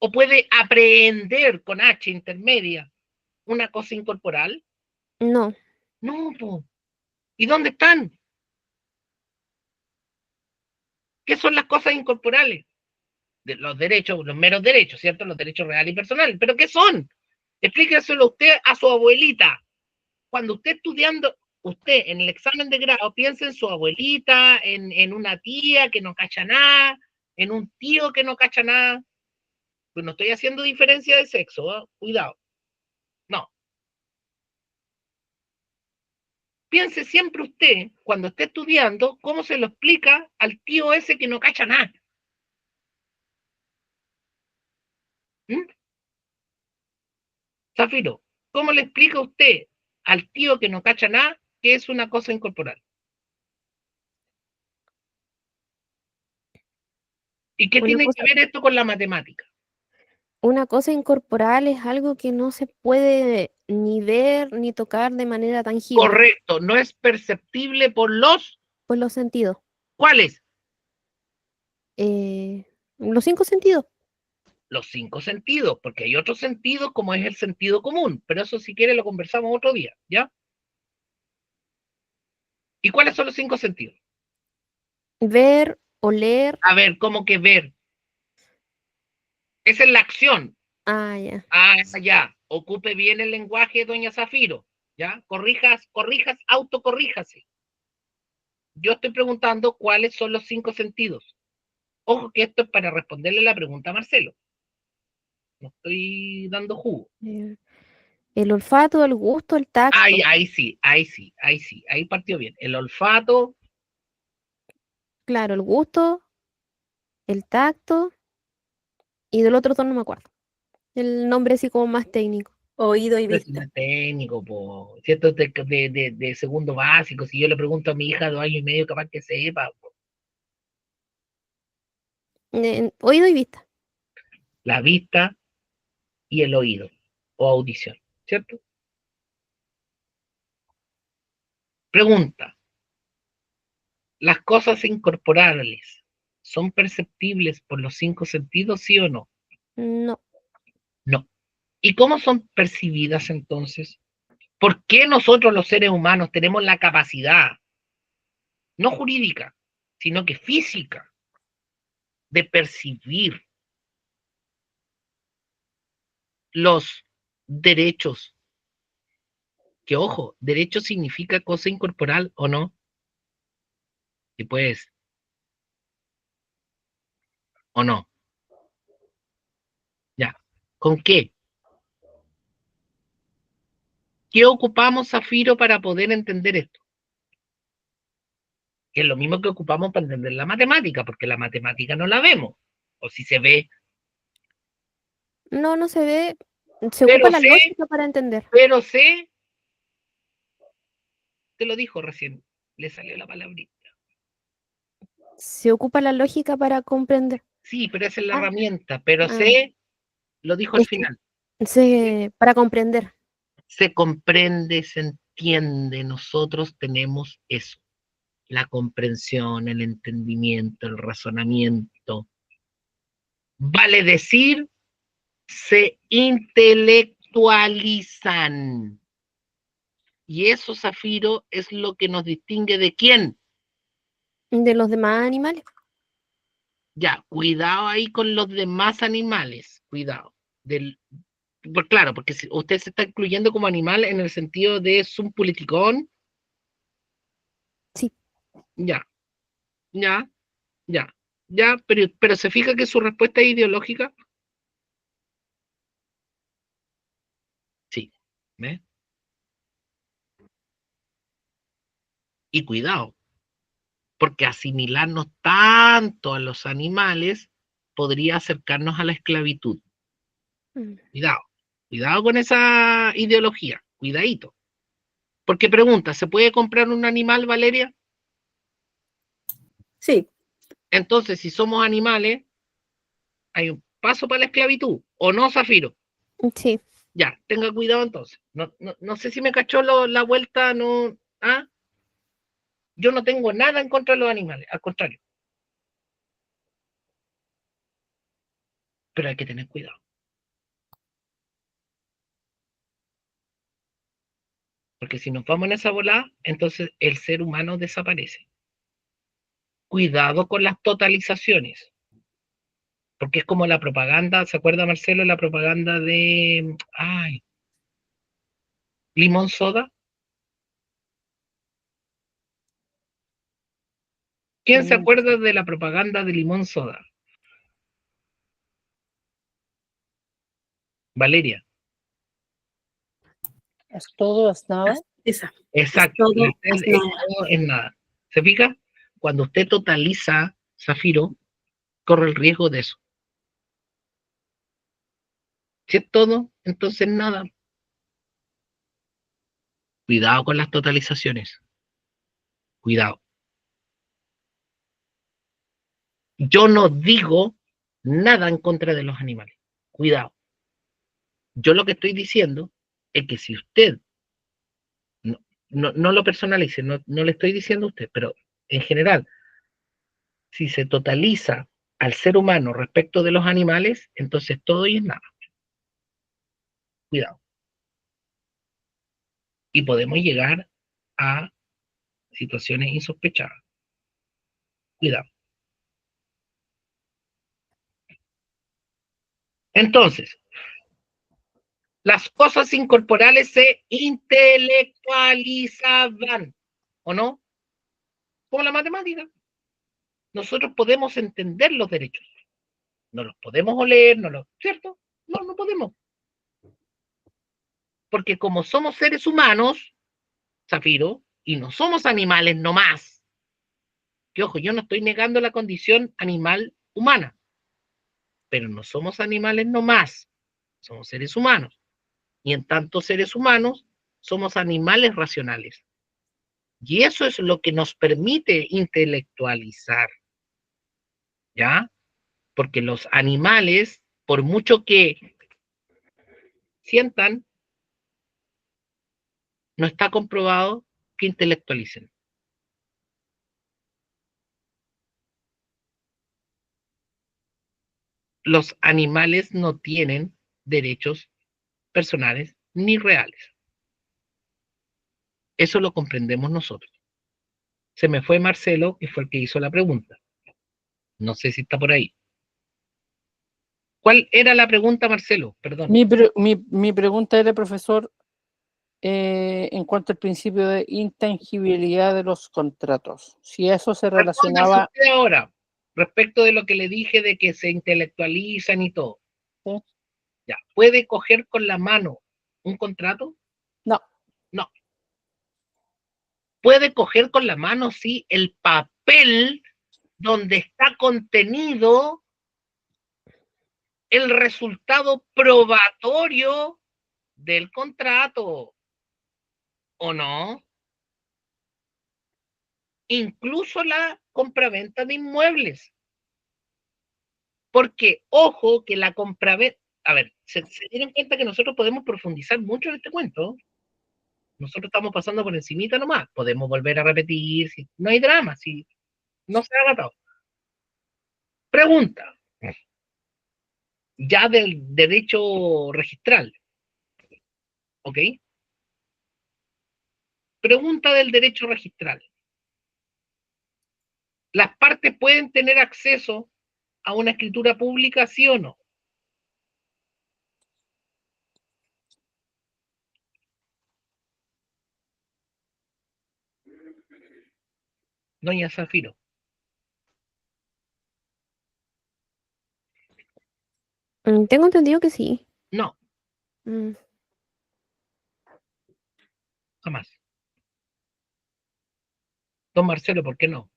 [SPEAKER 1] o puede aprehender con H intermedia una cosa incorporal?
[SPEAKER 5] No,
[SPEAKER 1] No, pues. ¿Y dónde están? ¿Qué son las cosas incorporales? Los derechos, los meros derechos, ¿cierto? Los derechos reales y personales. ¿Pero qué son? Explíqueselo usted a su abuelita. Cuando usted estudiando, usted en el examen de grado, piensa en su abuelita, en una tía que no cacha nada, en un tío que no cacha nada. Pues no estoy haciendo diferencia de sexo, ¿eh? Cuidado. No. Piense siempre usted, cuando esté estudiando, cómo se lo explica al tío ese que no cacha nada. ¿Mm? Zafiro, ¿cómo le explica usted al tío que no cacha nada que es una cosa incorporal? ¿Y qué
[SPEAKER 5] una
[SPEAKER 1] tiene que
[SPEAKER 5] cosa,
[SPEAKER 1] ver esto con la matemática?
[SPEAKER 5] una cosa incorporal es algo que no se puede ni ver ni tocar de manera tangible,
[SPEAKER 1] Correcto, no es perceptible por los
[SPEAKER 5] por los sentidos.
[SPEAKER 1] ¿cuáles?
[SPEAKER 5] Los 5 sentidos.
[SPEAKER 1] Los 5 sentidos, porque hay otros sentidos como es el sentido común, pero eso si quiere lo conversamos otro día, ¿ya? ¿Y cuáles son los 5 sentidos?
[SPEAKER 5] Ver, oler.
[SPEAKER 1] A ver, ¿cómo que ver? Esa es la acción.
[SPEAKER 5] Ah, ya.
[SPEAKER 1] Ah, ya. Ocupe bien el lenguaje, doña Zafiro, ¿ya? Corrijas, autocorríjase. Yo estoy preguntando cuáles son los 5 sentidos. Ojo que esto es para responderle la pregunta a Marcelo. No estoy dando jugo.
[SPEAKER 5] Eh, El olfato, el gusto, el tacto.
[SPEAKER 1] Ahí partió bien. El olfato,
[SPEAKER 5] Claro, el gusto, el tacto y del otro no me acuerdo. El nombre así como más técnico.
[SPEAKER 3] Oído y
[SPEAKER 1] es
[SPEAKER 3] vista.
[SPEAKER 1] técnico, po, ¿cierto? De segundo básico. Si yo le pregunto a mi hija de 2 años y medio, capaz que sepa. Po.
[SPEAKER 5] Oído y vista.
[SPEAKER 1] La vista y el oído o audición, ¿cierto? Pregunta, ¿las cosas incorporables son perceptibles por los 5 sentidos, sí o no?
[SPEAKER 5] No,
[SPEAKER 1] No. ¿Y cómo son percibidas entonces? ¿Por qué nosotros los seres humanos tenemos la capacidad, no jurídica, sino que física, de percibir los derechos? Que ojo, derecho significa cosa incorporal o no. Y pues, o no. Ya. ¿Con qué? ¿Qué ocupamos, Zafiro, para poder entender esto? Que es lo mismo que ocupamos para entender la matemática, porque la matemática no la vemos. O si se ve,
[SPEAKER 5] no se ve. Se ocupa
[SPEAKER 1] pero
[SPEAKER 5] la
[SPEAKER 1] sé,
[SPEAKER 5] lógica para entender.
[SPEAKER 1] pero sé, te lo dijo recién, le salió la palabrita.
[SPEAKER 5] Se ocupa la lógica para comprender.
[SPEAKER 1] Sí, pero esa es la
[SPEAKER 5] Ah,
[SPEAKER 1] herramienta, pero
[SPEAKER 5] ah,
[SPEAKER 1] sé, lo dijo al
[SPEAKER 5] es que
[SPEAKER 1] final.
[SPEAKER 5] para comprender.
[SPEAKER 1] Se comprende, se entiende, nosotros tenemos eso, la comprensión, el entendimiento, el razonamiento. Vale decir, se intelectualizan. Y eso, Zafiro, es lo que nos distingue de quién,
[SPEAKER 5] De los demás animales.
[SPEAKER 1] Ya, cuidado ahí con los demás animales, cuidado. Pues claro, porque si usted se está incluyendo como animal en el sentido de es un politicón.
[SPEAKER 5] Sí.
[SPEAKER 1] Ya, ya, ya, ya, pero se fija que su respuesta es ideológica. Sí, ¿ves? Y cuidado, porque asimilarnos tanto a los animales podría acercarnos a la esclavitud.
[SPEAKER 5] Mm.
[SPEAKER 1] Cuidado, cuidado con esa ideología, cuidadito. Porque pregunta, ¿se puede comprar un animal, Valeria?
[SPEAKER 3] Sí,
[SPEAKER 1] Entonces, si somos animales, hay un paso para la esclavitud, ¿o no, Zafiro?
[SPEAKER 5] Sí.
[SPEAKER 1] Ya, tenga cuidado entonces. No sé si me cachó la vuelta, no. ¿Ah? Yo no tengo nada en contra de los animales, al contrario. Pero hay que tener cuidado. Porque si nos vamos en esa volada, entonces el ser humano desaparece. Cuidado con las totalizaciones. Porque es como la propaganda, ¿se acuerda Marcelo? La propaganda de, ay, limón soda. ¿Quién se
[SPEAKER 2] Limón.
[SPEAKER 1] acuerda de la propaganda de limón soda? Valeria.
[SPEAKER 2] Es todo, es nada.
[SPEAKER 3] esa.
[SPEAKER 1] Exacto.
[SPEAKER 3] Es todo,
[SPEAKER 1] Es
[SPEAKER 3] es nada.
[SPEAKER 1] todo en nada. ¿Se fija? Cuando usted totaliza, Zafiro, corre el riesgo de eso. Si es todo, entonces nada. Cuidado con las totalizaciones. Cuidado. Yo no digo nada en contra de los animales. Cuidado. Yo lo que estoy diciendo es que si usted no lo personalice, no le estoy diciendo a usted, pero en general, si se totaliza al ser humano respecto de los animales, entonces todo y es nada. Cuidado. Y podemos llegar a situaciones insospechadas. Cuidado. Entonces, las cosas incorporales se intelectualizaban, ¿o no? Como la matemática. Nosotros podemos entender los derechos. No los podemos oler, ¿cierto? No podemos. Porque como somos seres humanos, Zafiro, y no somos animales nomás, que ojo, yo no estoy negando la condición animal humana, pero no somos animales nomás, somos seres humanos. Y en tanto seres humanos, somos animales racionales. Y eso es lo que nos permite intelectualizar, ¿ya? Porque los animales, por mucho que sientan, no está comprobado que intelectualicen. Los animales no tienen derechos personales ni reales. Eso lo comprendemos nosotros. Se me fue Marcelo, que fue el que hizo la pregunta. No sé si está por ahí. ¿Cuál era la pregunta, Marcelo? Perdón.
[SPEAKER 2] Mi pregunta era, profesor, en cuanto al principio de intangibilidad de los contratos. Si eso se
[SPEAKER 1] Respóndase
[SPEAKER 2] relacionaba.
[SPEAKER 1] usted ahora, respecto de lo que le dije de que se intelectualizan y todo.
[SPEAKER 2] ¿Sí?
[SPEAKER 1] Ya, ¿puede coger con la mano un contrato?
[SPEAKER 2] No.
[SPEAKER 1] No. Puede coger con la mano, sí, el papel donde está contenido el resultado probatorio del contrato, ¿o no? Incluso la compraventa de inmuebles. Porque, ojo, que la compraventa, a ver, se dieron cuenta que nosotros podemos profundizar mucho en este cuento. Nosotros estamos pasando por encimita nomás. Podemos volver a repetir, si, no hay drama, si no se ha agotado. Pregunta, ya del derecho registral, ¿ok? Pregunta del derecho registral. Las partes pueden tener acceso a una escritura pública, sí o no? Doña Zafiro.
[SPEAKER 5] Tengo entendido que sí.
[SPEAKER 1] No,
[SPEAKER 5] Mm,
[SPEAKER 1] jamás. Don Marcelo, ¿por qué no?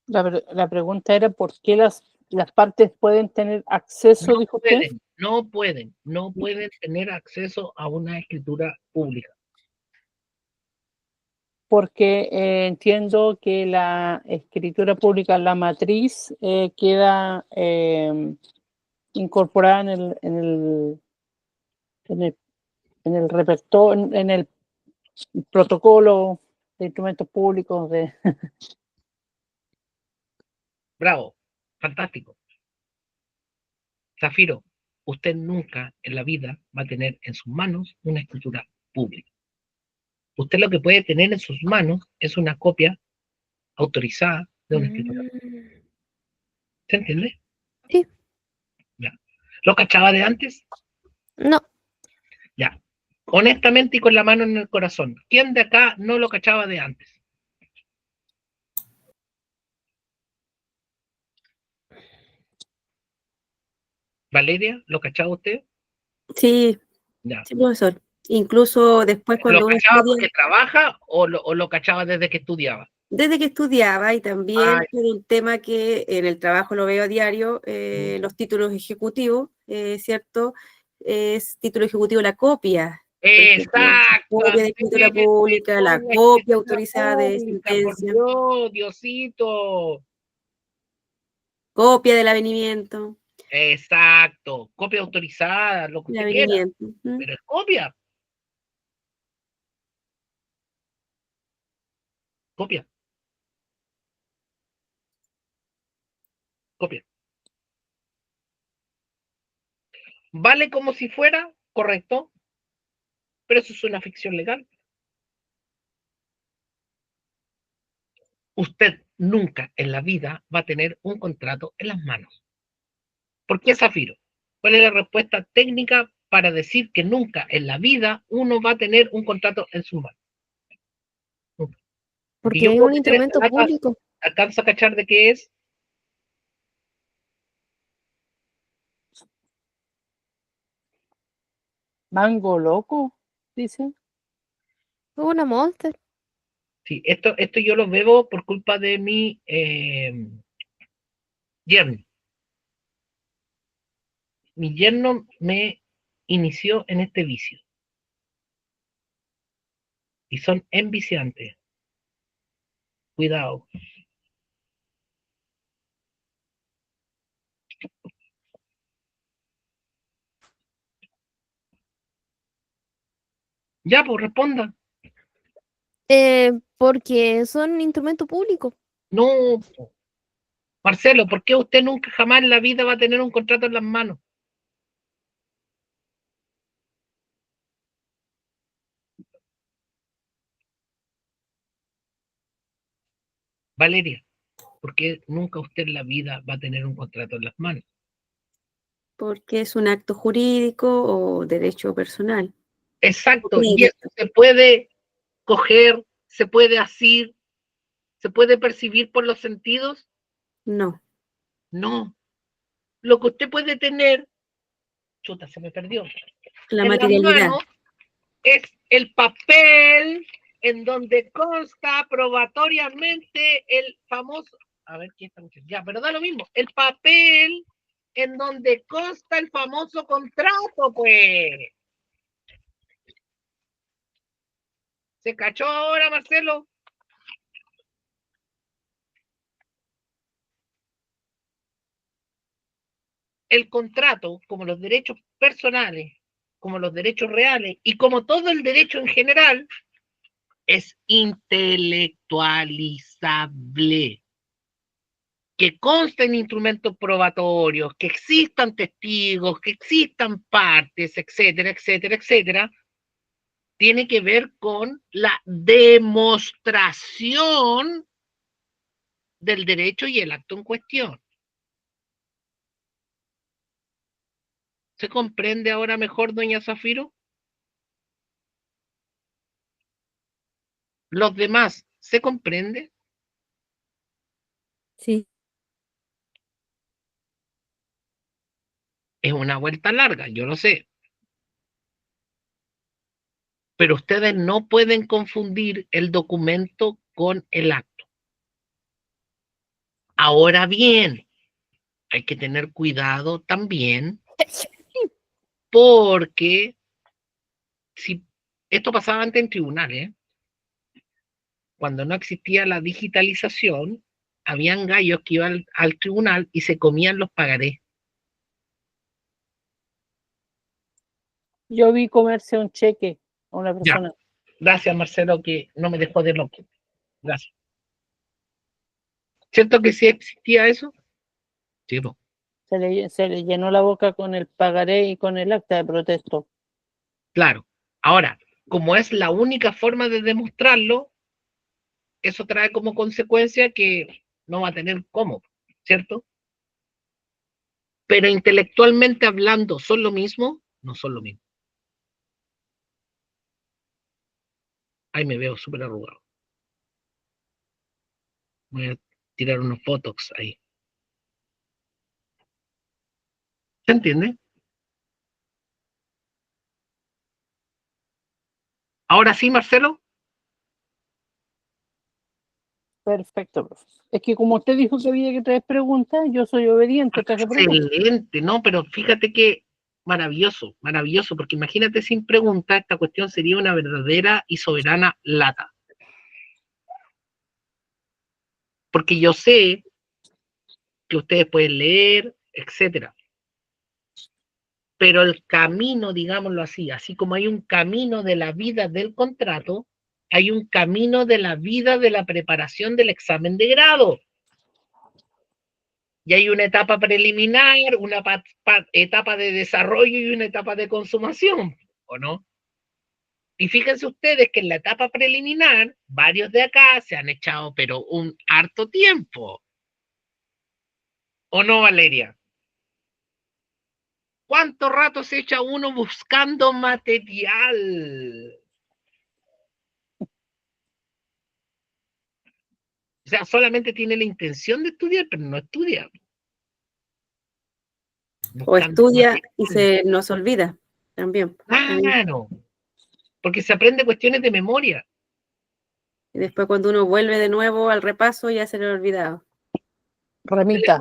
[SPEAKER 2] La pregunta era por qué las partes pueden tener acceso, dijo usted.
[SPEAKER 1] No pueden tener acceso a una escritura pública.
[SPEAKER 2] Porque entiendo que la escritura pública, la matriz, queda incorporada en el repertorio, en el protocolo de instrumentos públicos de...
[SPEAKER 1] Bravo, fantástico. Zafiro, usted nunca en la vida va a tener en sus manos una escritura pública. Usted lo que puede tener en sus manos es una copia autorizada de una escritura.
[SPEAKER 5] mm,
[SPEAKER 1] ¿Se entiende?
[SPEAKER 5] Sí.
[SPEAKER 1] Ya. ¿Lo cachaba de antes?
[SPEAKER 5] No,
[SPEAKER 1] Ya. Honestamente y con la mano en el corazón, ¿quién de acá no lo cachaba de antes? Valeria, ¿lo cachaba usted?
[SPEAKER 3] Sí,
[SPEAKER 1] Ya.
[SPEAKER 3] sí, profesor. Incluso después
[SPEAKER 1] ¿Lo
[SPEAKER 3] cuando uno
[SPEAKER 1] cachaba porque
[SPEAKER 3] estudia,
[SPEAKER 1] trabaja o lo cachaba desde que estudiaba?
[SPEAKER 3] desde que estudiaba y también
[SPEAKER 1] Ay.
[SPEAKER 3] por un tema que en el trabajo lo veo a diario, los títulos ejecutivos, ¿cierto? Es título ejecutivo la copia, por ejemplo, copia de escritura
[SPEAKER 1] Exactamente,
[SPEAKER 3] pública, la
[SPEAKER 1] con la
[SPEAKER 3] copia
[SPEAKER 1] escritura
[SPEAKER 3] autorizada de
[SPEAKER 1] pública, por
[SPEAKER 3] sentencia,
[SPEAKER 1] Dios, Diosito.
[SPEAKER 3] copia del avenimiento,
[SPEAKER 1] Exacto, copia autorizada, lo que
[SPEAKER 3] el
[SPEAKER 1] usted quiera,
[SPEAKER 3] avenimiento. ¿Mm?
[SPEAKER 1] pero es copia, copia, copia. Vale como si fuera correcto, pero eso es una ficción legal. Usted nunca en la vida va a tener un contrato en las manos. ¿Por qué Zafiro? ¿Cuál es la respuesta técnica para decir que nunca en la vida uno va a tener un contrato en sus manos? Nunca. Porque
[SPEAKER 5] porque
[SPEAKER 1] yo
[SPEAKER 5] es
[SPEAKER 1] puedo
[SPEAKER 5] un
[SPEAKER 1] meter esta
[SPEAKER 5] instrumento
[SPEAKER 1] lata,
[SPEAKER 5] público.
[SPEAKER 1] alcanza a cachar de qué es.
[SPEAKER 2] Mango loco, dice.
[SPEAKER 5] Una Monster.
[SPEAKER 1] Sí, esto yo lo bebo por culpa de mi yerno. Mi yerno me inició en este vicio. Y son enviciantes. Cuidado. Ya, pues responda.
[SPEAKER 5] Porque son instrumento público.
[SPEAKER 1] No, Marcelo, ¿por qué usted nunca jamás en la vida va a tener un contrato en las manos? Valeria, ¿por qué nunca usted en la vida va a tener un contrato en las manos?
[SPEAKER 3] Porque es un acto jurídico o derecho personal.
[SPEAKER 1] Exacto, y eso
[SPEAKER 3] Jurídico.
[SPEAKER 1] se puede coger, se puede asir, se puede percibir por los sentidos.
[SPEAKER 3] No,
[SPEAKER 1] No, lo que usted puede tener, chuta, se me perdió,
[SPEAKER 3] la
[SPEAKER 1] en las
[SPEAKER 3] materialidad.
[SPEAKER 1] manos es el papel en donde consta probatoriamente el famoso, a ver quién está mucho, ya, pero da lo mismo, el papel en donde consta el famoso contrato, pues. ¿Se cachó ahora, Marcelo? El contrato, como los derechos personales, como los derechos reales y como todo el derecho en general, es intelectualizable. Que consten instrumentos probatorios, que existan testigos, que existan partes, etcétera, etcétera, etcétera, tiene que ver con la demostración del derecho y el acto en cuestión. ¿Se comprende ahora mejor, doña Zafiro? ¿Los demás se comprende?
[SPEAKER 6] Sí.
[SPEAKER 1] Es una vuelta larga, yo lo sé. Pero ustedes no pueden confundir el documento con el acto. Ahora bien, hay que tener cuidado también porque si esto pasaba antes en tribunales, cuando no existía la digitalización, habían gallos que iban al tribunal y se comían los pagarés.
[SPEAKER 2] Yo vi comerse un cheque a una
[SPEAKER 1] Ya,
[SPEAKER 2] persona.
[SPEAKER 1] gracias Marcelo que no me dejó de loco. Gracias. ¿Cierto que sí existía eso? Sí, po.
[SPEAKER 2] Se le llenó la boca con el pagaré y con el acta de protesto.
[SPEAKER 1] Claro. Ahora, como es la única forma de demostrarlo, eso trae como consecuencia que no va a tener cómo, ¿cierto? Pero intelectualmente hablando, ¿son lo mismo? No son lo mismo. Ay, me veo súper arrugado. Voy a tirar unos botox ahí. ¿Se entiende? Ahora sí, Marcelo.
[SPEAKER 2] Perfecto, profe. Es que como usted dijo que había que traer preguntas, yo soy obediente, traje preguntas.
[SPEAKER 1] Excelente, no, pero fíjate que maravilloso, maravilloso, porque imagínate sin pregunta, esta cuestión sería una verdadera y soberana lata. Porque yo sé que ustedes pueden leer, etcétera. Pero el camino, digámoslo así, así como hay un camino de la vida del contrato, hay un camino de la vida de la preparación del examen de grado. Y hay una etapa preliminar, una etapa de desarrollo y una etapa de consumación, ¿o no? Y fíjense ustedes que en la etapa preliminar, varios de acá se han echado, pero un harto tiempo. ¿O no, Valeria? ¿Cuánto rato se echa uno buscando material? O sea, solamente tiene la intención de estudiar, pero no estudia.
[SPEAKER 3] O
[SPEAKER 1] Buscando
[SPEAKER 3] estudia y
[SPEAKER 1] material.
[SPEAKER 3] se nos olvida también.
[SPEAKER 1] Claro, porque se aprende cuestiones de memoria.
[SPEAKER 3] Y después cuando uno vuelve de nuevo al repaso ya se le ha olvidado.
[SPEAKER 2] Remita.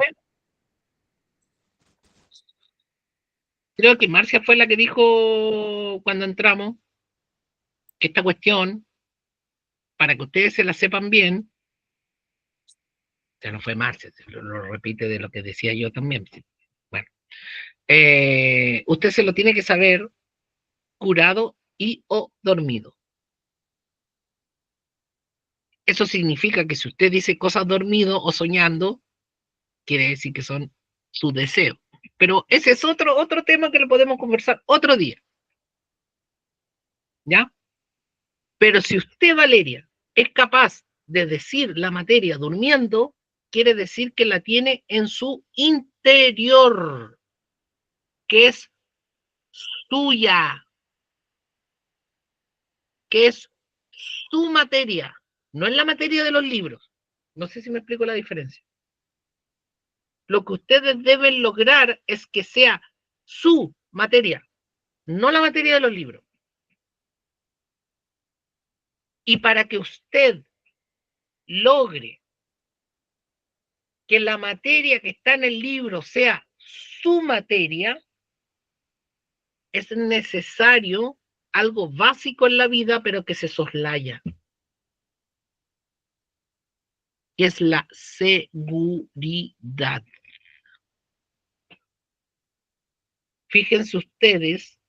[SPEAKER 1] Creo que Marcia fue la que dijo cuando entramos que esta cuestión, para que ustedes se la sepan bien, ya no fue Marcia, lo repite de lo que decía yo también. Bueno, usted se lo tiene que saber curado y o dormido. Eso significa que si usted dice cosas dormido o soñando, quiere decir que son su deseo. Pero ese es otro tema que lo podemos conversar otro día. ¿Ya? Pero si usted, Valeria, es capaz de decir la materia durmiendo, quiere decir que la tiene en su interior, que es suya, que es su materia, no es la materia de los libros. No sé si me explico la diferencia. Lo que ustedes deben lograr es que sea su materia, no la materia de los libros. Y para que usted logre que la materia que está en el libro sea su materia, es necesario algo básico en la vida, pero que se soslaya, que es la seguridad. Fíjense ustedes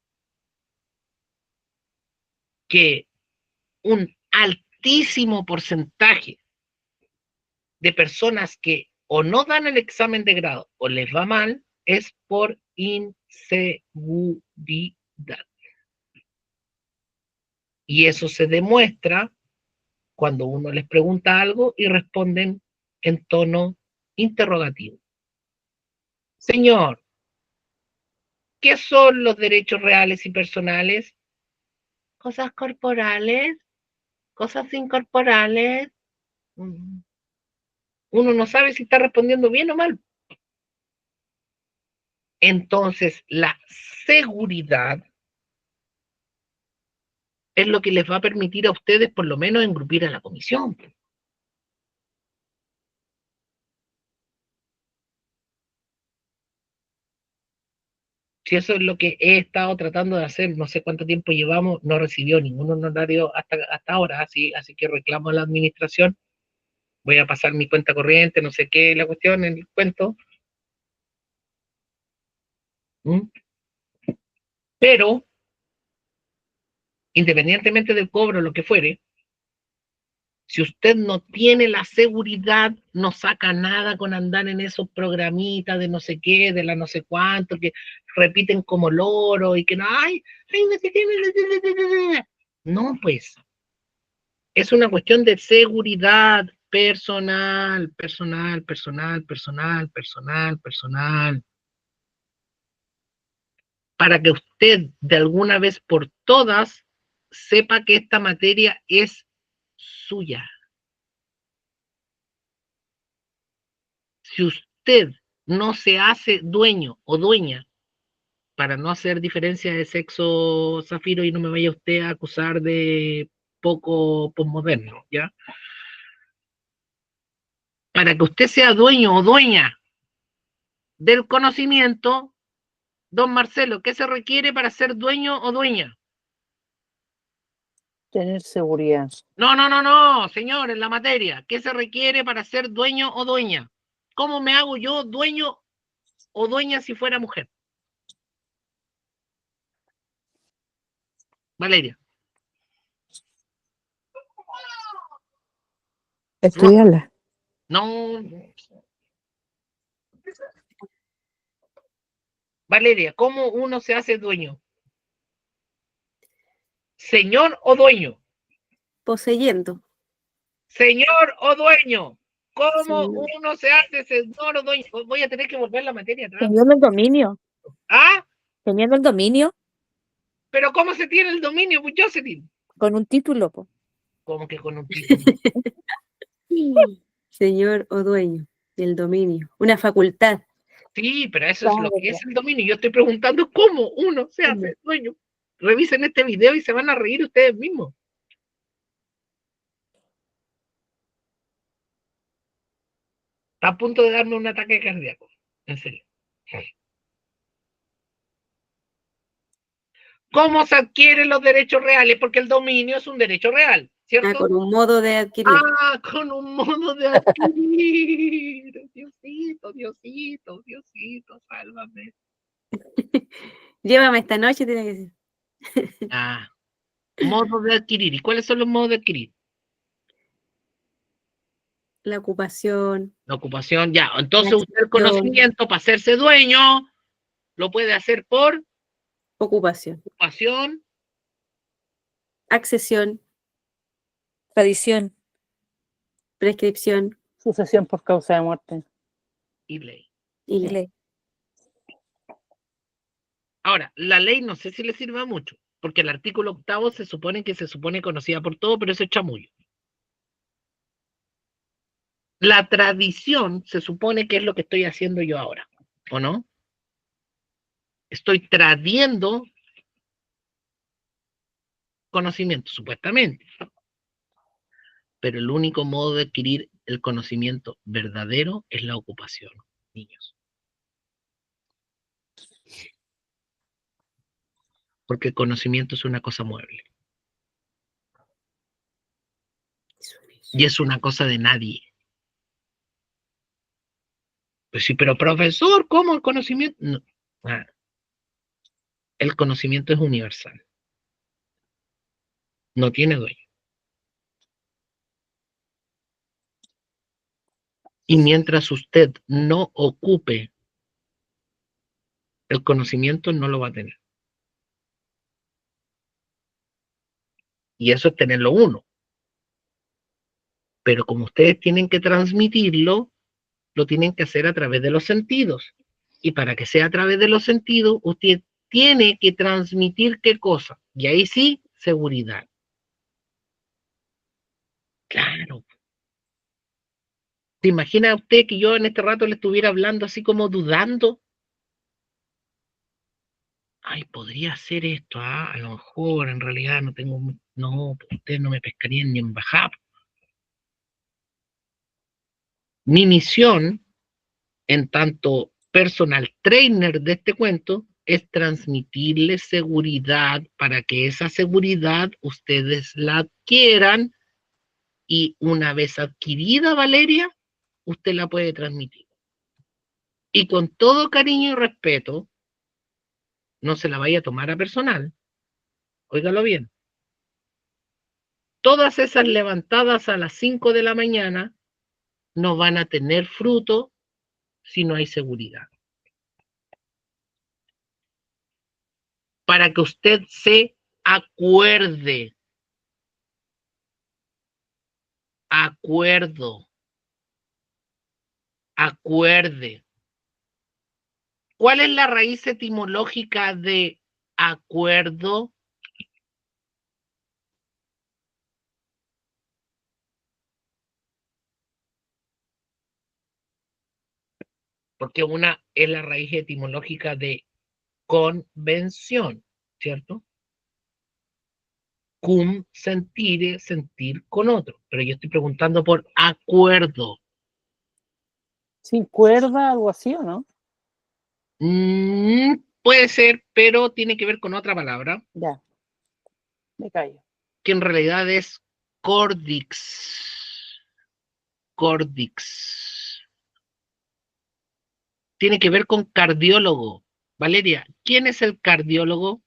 [SPEAKER 1] que un altísimo porcentaje de personas que o no dan el examen de grado o les va mal es por inseguridad. Y eso se demuestra cuando uno les pregunta algo y responden en tono interrogativo. Señor, ¿qué son los derechos reales y personales? Cosas corporales, cosas incorporales. Uno no sabe si está respondiendo bien o mal. Entonces, la seguridad es lo que les va a permitir a ustedes por lo menos engrupir a la comisión. Si eso es lo que he estado tratando de hacer, no sé cuánto tiempo llevamos, no recibió ningún honorario hasta ahora, así que reclamo a la administración, voy a pasar mi cuenta corriente, no sé qué, la cuestión, en el cuento. ¿Mm? Pero, independientemente del cobro, lo que fuere, si usted no tiene la seguridad, no saca nada con andar en esos programitas de no sé qué, de la no sé cuánto, que repiten como loro y que no, no sé qué, no, pues, es una cuestión de seguridad personal, personal, personal, personal, personal, personal, para que usted de alguna vez por todas sepa que esta materia es suya. Si usted no se hace dueño o dueña, para no hacer diferencia de sexo, Zafiro, y no me vaya usted a acusar de poco posmoderno, ¿ya? Para que usted sea dueño o dueña del conocimiento, don Marcelo, ¿qué se requiere para ser dueño o dueña?
[SPEAKER 2] Tener seguridad.
[SPEAKER 1] No, señor, en la materia, ¿qué se requiere para ser dueño o dueña? ¿Cómo me hago yo dueño o dueña si fuera mujer? Valeria.
[SPEAKER 4] Estudiarla.
[SPEAKER 1] No. Valeria, ¿cómo uno se hace dueño? ¿Señor o dueño?
[SPEAKER 3] Poseyendo.
[SPEAKER 1] Señor o dueño. ¿Cómo
[SPEAKER 3] Sí.
[SPEAKER 1] uno se hace señor o dueño? Voy a tener que volver la materia atrás.
[SPEAKER 6] Teniendo el dominio.
[SPEAKER 1] ¿Ah?
[SPEAKER 6] Teniendo el dominio
[SPEAKER 1] ¿Pero cómo se tiene el dominio, pues, Jocelyn?
[SPEAKER 6] con un título, po.
[SPEAKER 1] ¿Cómo que con un título?
[SPEAKER 3] Señor o dueño del dominio. Una facultad.
[SPEAKER 1] Sí, pero eso es lo que es el dominio. Yo estoy preguntando cómo uno se hace dueño. Revisen este video y se van a reír ustedes mismos. Está a punto de darme un ataque cardíaco. En serio. ¿Cómo se adquieren los derechos reales? Porque el dominio es un derecho real, ¿cierto?
[SPEAKER 3] Con un modo de adquirir.
[SPEAKER 1] Con un modo de adquirir. Diosito, Diosito, Diosito, sálvame.
[SPEAKER 3] Llévame esta noche, tiene que decir.
[SPEAKER 1] Modo de adquirir. ¿Y cuáles son los modos de adquirir?
[SPEAKER 3] La ocupación.
[SPEAKER 1] La ocupación, ya. Entonces usted el conocimiento para hacerse dueño lo puede hacer por
[SPEAKER 3] Ocupación.
[SPEAKER 1] ocupación.
[SPEAKER 3] Accesión.
[SPEAKER 6] Tradición.
[SPEAKER 3] Prescripción.
[SPEAKER 2] Sucesión por causa de muerte.
[SPEAKER 1] Y ley.
[SPEAKER 3] Y
[SPEAKER 6] Y
[SPEAKER 3] ley.
[SPEAKER 6] ley.
[SPEAKER 1] Ahora, la ley no sé si le sirva mucho, porque el artículo 8 se supone conocida por todo, pero eso es chamullo. La tradición se supone que es lo que estoy haciendo yo ahora, ¿o no? Estoy tradiendo conocimiento, supuestamente. Pero el único modo de adquirir el conocimiento verdadero es la ocupación, niños. Porque el conocimiento es una cosa mueble. Y es una cosa de nadie. Pues sí, pero profesor, ¿cómo el conocimiento? No. El conocimiento es universal. No tiene dueño. Y mientras usted no ocupe el conocimiento, no lo va a tener. Y eso es tenerlo uno. Pero como ustedes tienen que transmitirlo, lo tienen que hacer a través de los sentidos. Y para que sea a través de los sentidos, usted tiene que transmitir qué cosa. Y ahí sí, seguridad. Claro. ¿Se imagina usted que yo en este rato le estuviera hablando así como dudando? Ay, podría hacer esto, a lo mejor en realidad no tengo, no, ustedes no me pescarían ni en bajada. Mi misión, en tanto personal trainer de este cuento, es transmitirles seguridad para que esa seguridad ustedes la adquieran y una vez adquirida, Valeria, usted la puede transmitir. Y con todo cariño y respeto, no se la vaya a tomar a personal, óigalo bien. Todas esas levantadas a las 5 de la mañana no van a tener fruto si no hay seguridad. Para que usted se acuerde. Acuerde. ¿Cuál es la raíz etimológica de acuerdo? Porque una es la raíz etimológica de convención, ¿cierto? Cum, sentir, sentir con otro. Pero yo estoy preguntando por acuerdo.
[SPEAKER 2] ¿Sin cuerda, algo así o no?
[SPEAKER 1] Puede ser, pero tiene que ver con otra palabra,
[SPEAKER 2] Ya, me callo.
[SPEAKER 1] que en realidad es cordix. Cordix. Tiene que ver con cardiólogo. Valeria, ¿quién es el cardiólogo?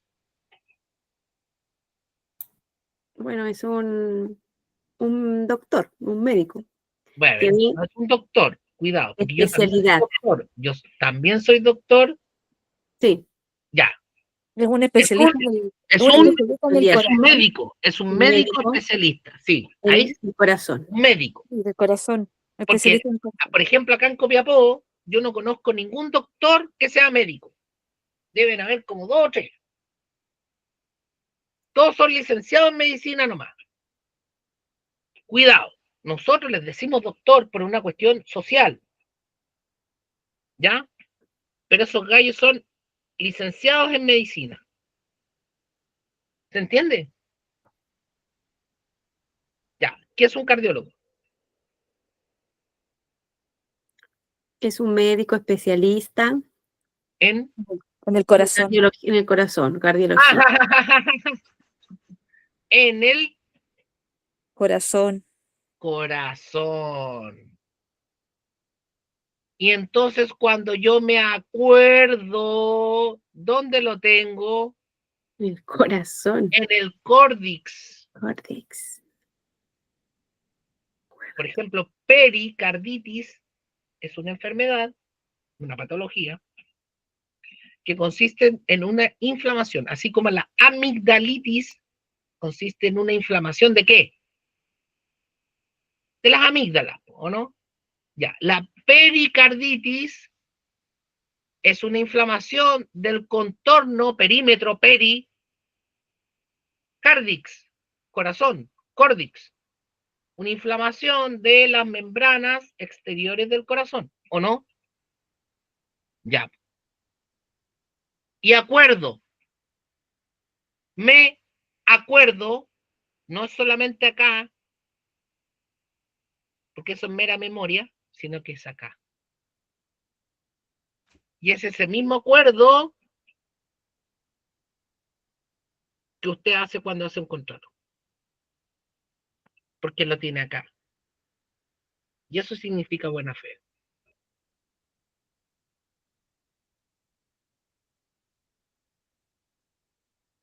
[SPEAKER 3] Bueno, es un doctor, un médico.
[SPEAKER 1] Bueno,
[SPEAKER 3] Tiene
[SPEAKER 1] no es un doctor, cuidado, porque yo también soy
[SPEAKER 3] especialidad.
[SPEAKER 1] doctor. Yo también soy doctor,
[SPEAKER 3] Sí,
[SPEAKER 1] ya.
[SPEAKER 6] Es un
[SPEAKER 1] Es
[SPEAKER 6] especialista
[SPEAKER 1] un,
[SPEAKER 6] en el,
[SPEAKER 1] es
[SPEAKER 6] un
[SPEAKER 1] un,
[SPEAKER 6] especialista en el
[SPEAKER 3] es
[SPEAKER 1] es un
[SPEAKER 6] corazón.
[SPEAKER 1] médico, es un médico
[SPEAKER 3] médico
[SPEAKER 1] especialista, sí.
[SPEAKER 3] en
[SPEAKER 1] Ahí es
[SPEAKER 3] el corazón.
[SPEAKER 1] un médico.
[SPEAKER 6] Sí, del corazón.
[SPEAKER 1] Porque,
[SPEAKER 6] Especialista en el corazón.
[SPEAKER 1] por ejemplo, acá en Copiapó, yo no conozco ningún doctor que sea médico. Deben haber como 2 o 3. Todos son licenciados en medicina nomás. Cuidado, nosotros les decimos doctor por una cuestión social, ¿ya? Pero esos gallos son licenciados en medicina. ¿Se entiende? Ya, ¿qué es un cardiólogo?
[SPEAKER 3] Es un médico especialista
[SPEAKER 1] En
[SPEAKER 6] En el
[SPEAKER 3] en
[SPEAKER 6] corazón.
[SPEAKER 3] cardiología, en el corazón, cardiología.
[SPEAKER 1] en el
[SPEAKER 6] Corazón.
[SPEAKER 1] corazón. Y entonces cuando yo me acuerdo, ¿dónde lo tengo?
[SPEAKER 3] El corazón,
[SPEAKER 1] En el córtex.
[SPEAKER 3] córtex.
[SPEAKER 1] Por ejemplo, pericarditis es una enfermedad, una patología, que consiste en una inflamación, así como la amigdalitis consiste en una inflamación ¿de qué? De las amígdalas, ¿o no? Ya, la pericarditis es una inflamación del contorno perímetro pericardix, corazón, cordix, una inflamación de las membranas exteriores del corazón, ¿o no? Ya. Y acuerdo, me acuerdo, no solamente acá, porque eso es mera memoria, sino que es acá. Y es ese mismo acuerdo que usted hace cuando hace un contrato, porque lo tiene acá. Y eso significa buena fe.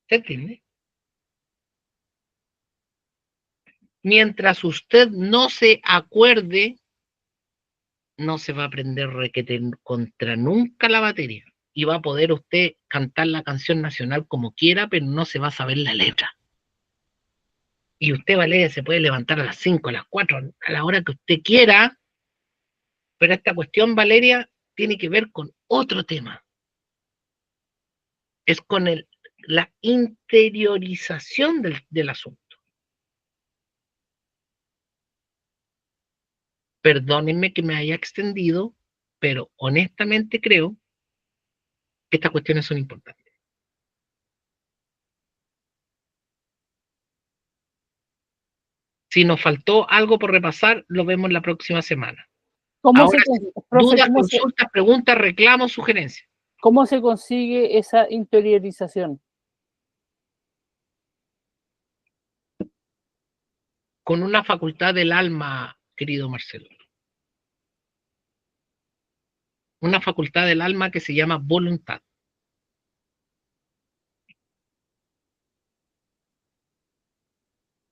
[SPEAKER 1] ¿Se entiende? Mientras usted no se acuerde, no se va a aprender requete contra nunca la batería. Y va a poder usted cantar la canción nacional como quiera, pero no se va a saber la letra. Y usted, Valeria, se puede levantar a las 5, a las 4, a la hora que usted quiera, pero esta cuestión, Valeria, tiene que ver con otro tema. Es con la interiorización del asunto. Perdónenme que me haya extendido, pero honestamente creo que estas cuestiones son importantes. Si nos faltó algo por repasar, lo vemos la próxima semana.
[SPEAKER 2] ¿Cómo
[SPEAKER 1] Ahora,
[SPEAKER 2] profe,
[SPEAKER 1] dudas, consultas, preguntas, reclamos, sugerencias.
[SPEAKER 2] cómo se consigue esa interiorización?
[SPEAKER 1] Con una facultad del alma, querido Marcelo. Una facultad del alma que se llama voluntad.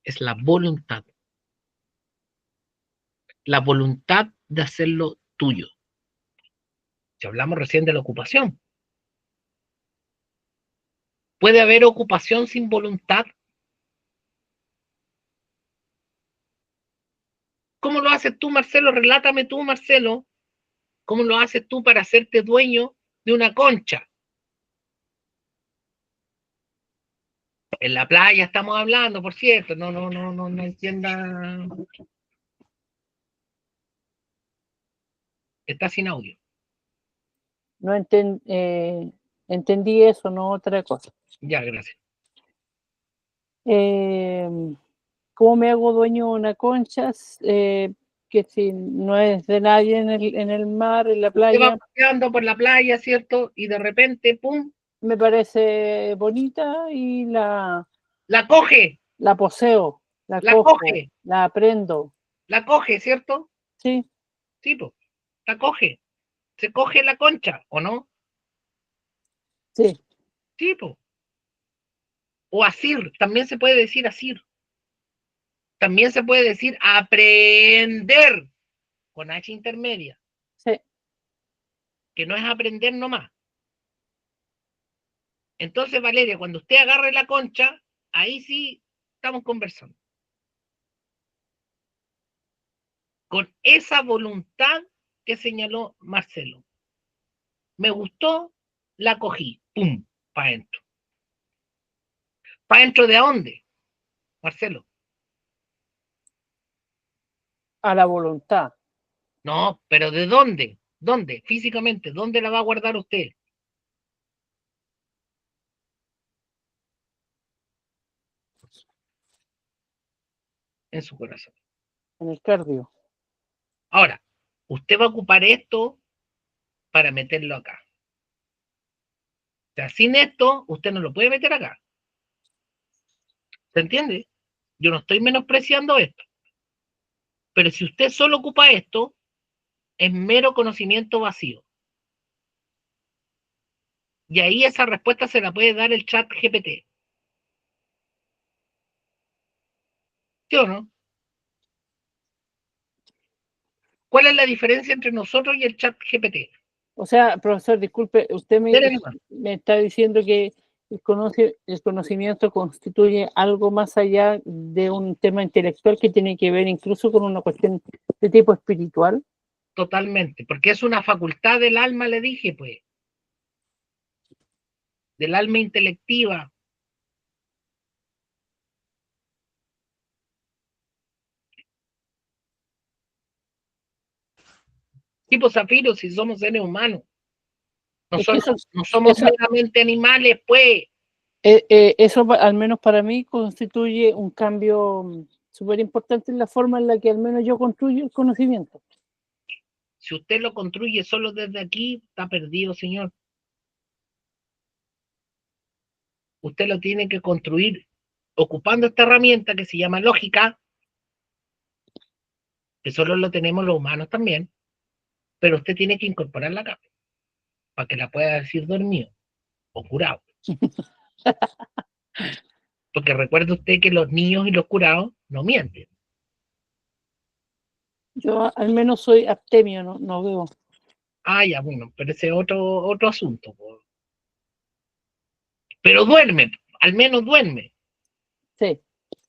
[SPEAKER 1] Es la voluntad. La voluntad de hacerlo tuyo. Si hablamos recién de la ocupación. ¿Puede haber ocupación sin voluntad? ¿Cómo lo haces tú, Marcelo? Relátame tú, Marcelo. ¿Cómo lo haces tú para hacerte dueño de una concha? En la playa estamos hablando, por cierto. No entienda. Está sin audio.
[SPEAKER 2] No entendí eso, no otra cosa.
[SPEAKER 1] Ya, gracias.
[SPEAKER 2] ¿Cómo me hago dueño de una concha? Que si no es de nadie en el mar, en la
[SPEAKER 1] Te
[SPEAKER 2] playa,
[SPEAKER 1] vas paseando por la playa, ¿cierto? Y de repente, ¡pum!
[SPEAKER 2] me parece bonita y
[SPEAKER 1] La coge,
[SPEAKER 2] la poseo, la
[SPEAKER 1] la
[SPEAKER 2] cojo,
[SPEAKER 1] coge,
[SPEAKER 2] la aprendo.
[SPEAKER 1] la coge, ¿cierto?
[SPEAKER 2] Sí,
[SPEAKER 1] Sí, pues, la coge. Se coge la concha, ¿o no?
[SPEAKER 2] sí.
[SPEAKER 1] Sí, pues. O asir, también se puede decir asir. También se puede decir aprender, con H intermedia,
[SPEAKER 2] Sí.
[SPEAKER 1] que no es aprender nomás. Entonces, Valeria, cuando usted agarre la concha, ahí sí estamos conversando. Con esa voluntad que señaló Marcelo. Me gustó, la cogí, pum, para adentro. ¿Para adentro de dónde, Marcelo?
[SPEAKER 2] A la voluntad.
[SPEAKER 1] No, pero ¿de dónde? ¿Dónde? Físicamente, ¿dónde la va a guardar usted? En su corazón.
[SPEAKER 2] En el cardio.
[SPEAKER 1] Ahora, usted va a ocupar esto para meterlo acá. O sea, sin esto, usted no lo puede meter acá. ¿Se entiende? Yo no estoy menospreciando esto. Pero si usted solo ocupa esto, es mero conocimiento vacío. Y ahí esa respuesta se la puede dar el chat GPT. ¿Sí o no? ¿Cuál es la diferencia entre nosotros y el chat GPT?
[SPEAKER 2] O sea, profesor, disculpe, usted
[SPEAKER 1] Dele nomás.
[SPEAKER 2] me está diciendo que el conocimiento constituye algo más allá de un tema intelectual que tiene que ver incluso con una cuestión de tipo espiritual.
[SPEAKER 1] Totalmente, porque es una facultad del alma, le dije, pues. Del alma intelectiva. Tipo Zafiro, si somos seres humanos.
[SPEAKER 2] Es que
[SPEAKER 1] No somos
[SPEAKER 2] eso-
[SPEAKER 1] meramente animales, pues.
[SPEAKER 2] eso al menos para mí constituye un cambio súper importante en la forma en la que al menos yo construyo el conocimiento.
[SPEAKER 1] Si usted lo construye solo desde aquí, está perdido, señor. Usted lo tiene que construir ocupando esta herramienta que se llama lógica, que solo lo tenemos los humanos también, pero usted tiene que incorporarla acá, para que la pueda decir dormido o curado. Porque recuerde usted que los niños y los curados no mienten.
[SPEAKER 2] Yo al menos soy abstemio, no veo.
[SPEAKER 1] Ah, ya, bueno, pero ese es otro asunto. Po. Pero duerme, al menos duerme.
[SPEAKER 2] Sí.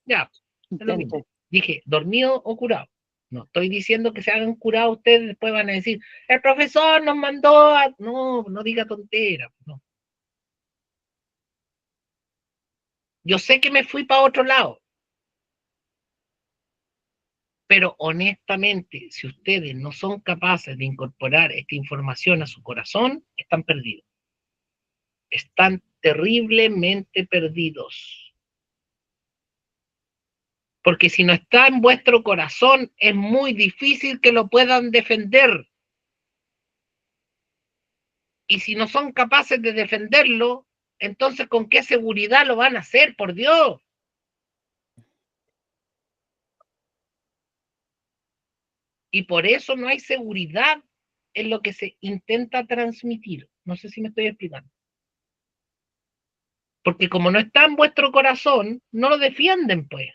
[SPEAKER 1] Ya, Es lo mismo.
[SPEAKER 2] Intente.
[SPEAKER 1] Dije, dormido o curado. No estoy diciendo que se hagan curados ustedes, después van a decir, el profesor nos mandó a... No, no diga tonteras. No. Yo sé que me fui para otro lado. Pero honestamente, si ustedes no son capaces de incorporar esta información a su corazón, están perdidos. Están terriblemente perdidos. Porque si no está en vuestro corazón, es muy difícil que lo puedan defender. Y si no son capaces de defenderlo, entonces ¿con qué seguridad lo van a hacer? Por Dios. Y por eso no hay seguridad en lo que se intenta transmitir. No sé si me estoy explicando. Porque como no está en vuestro corazón, no lo defienden, pues.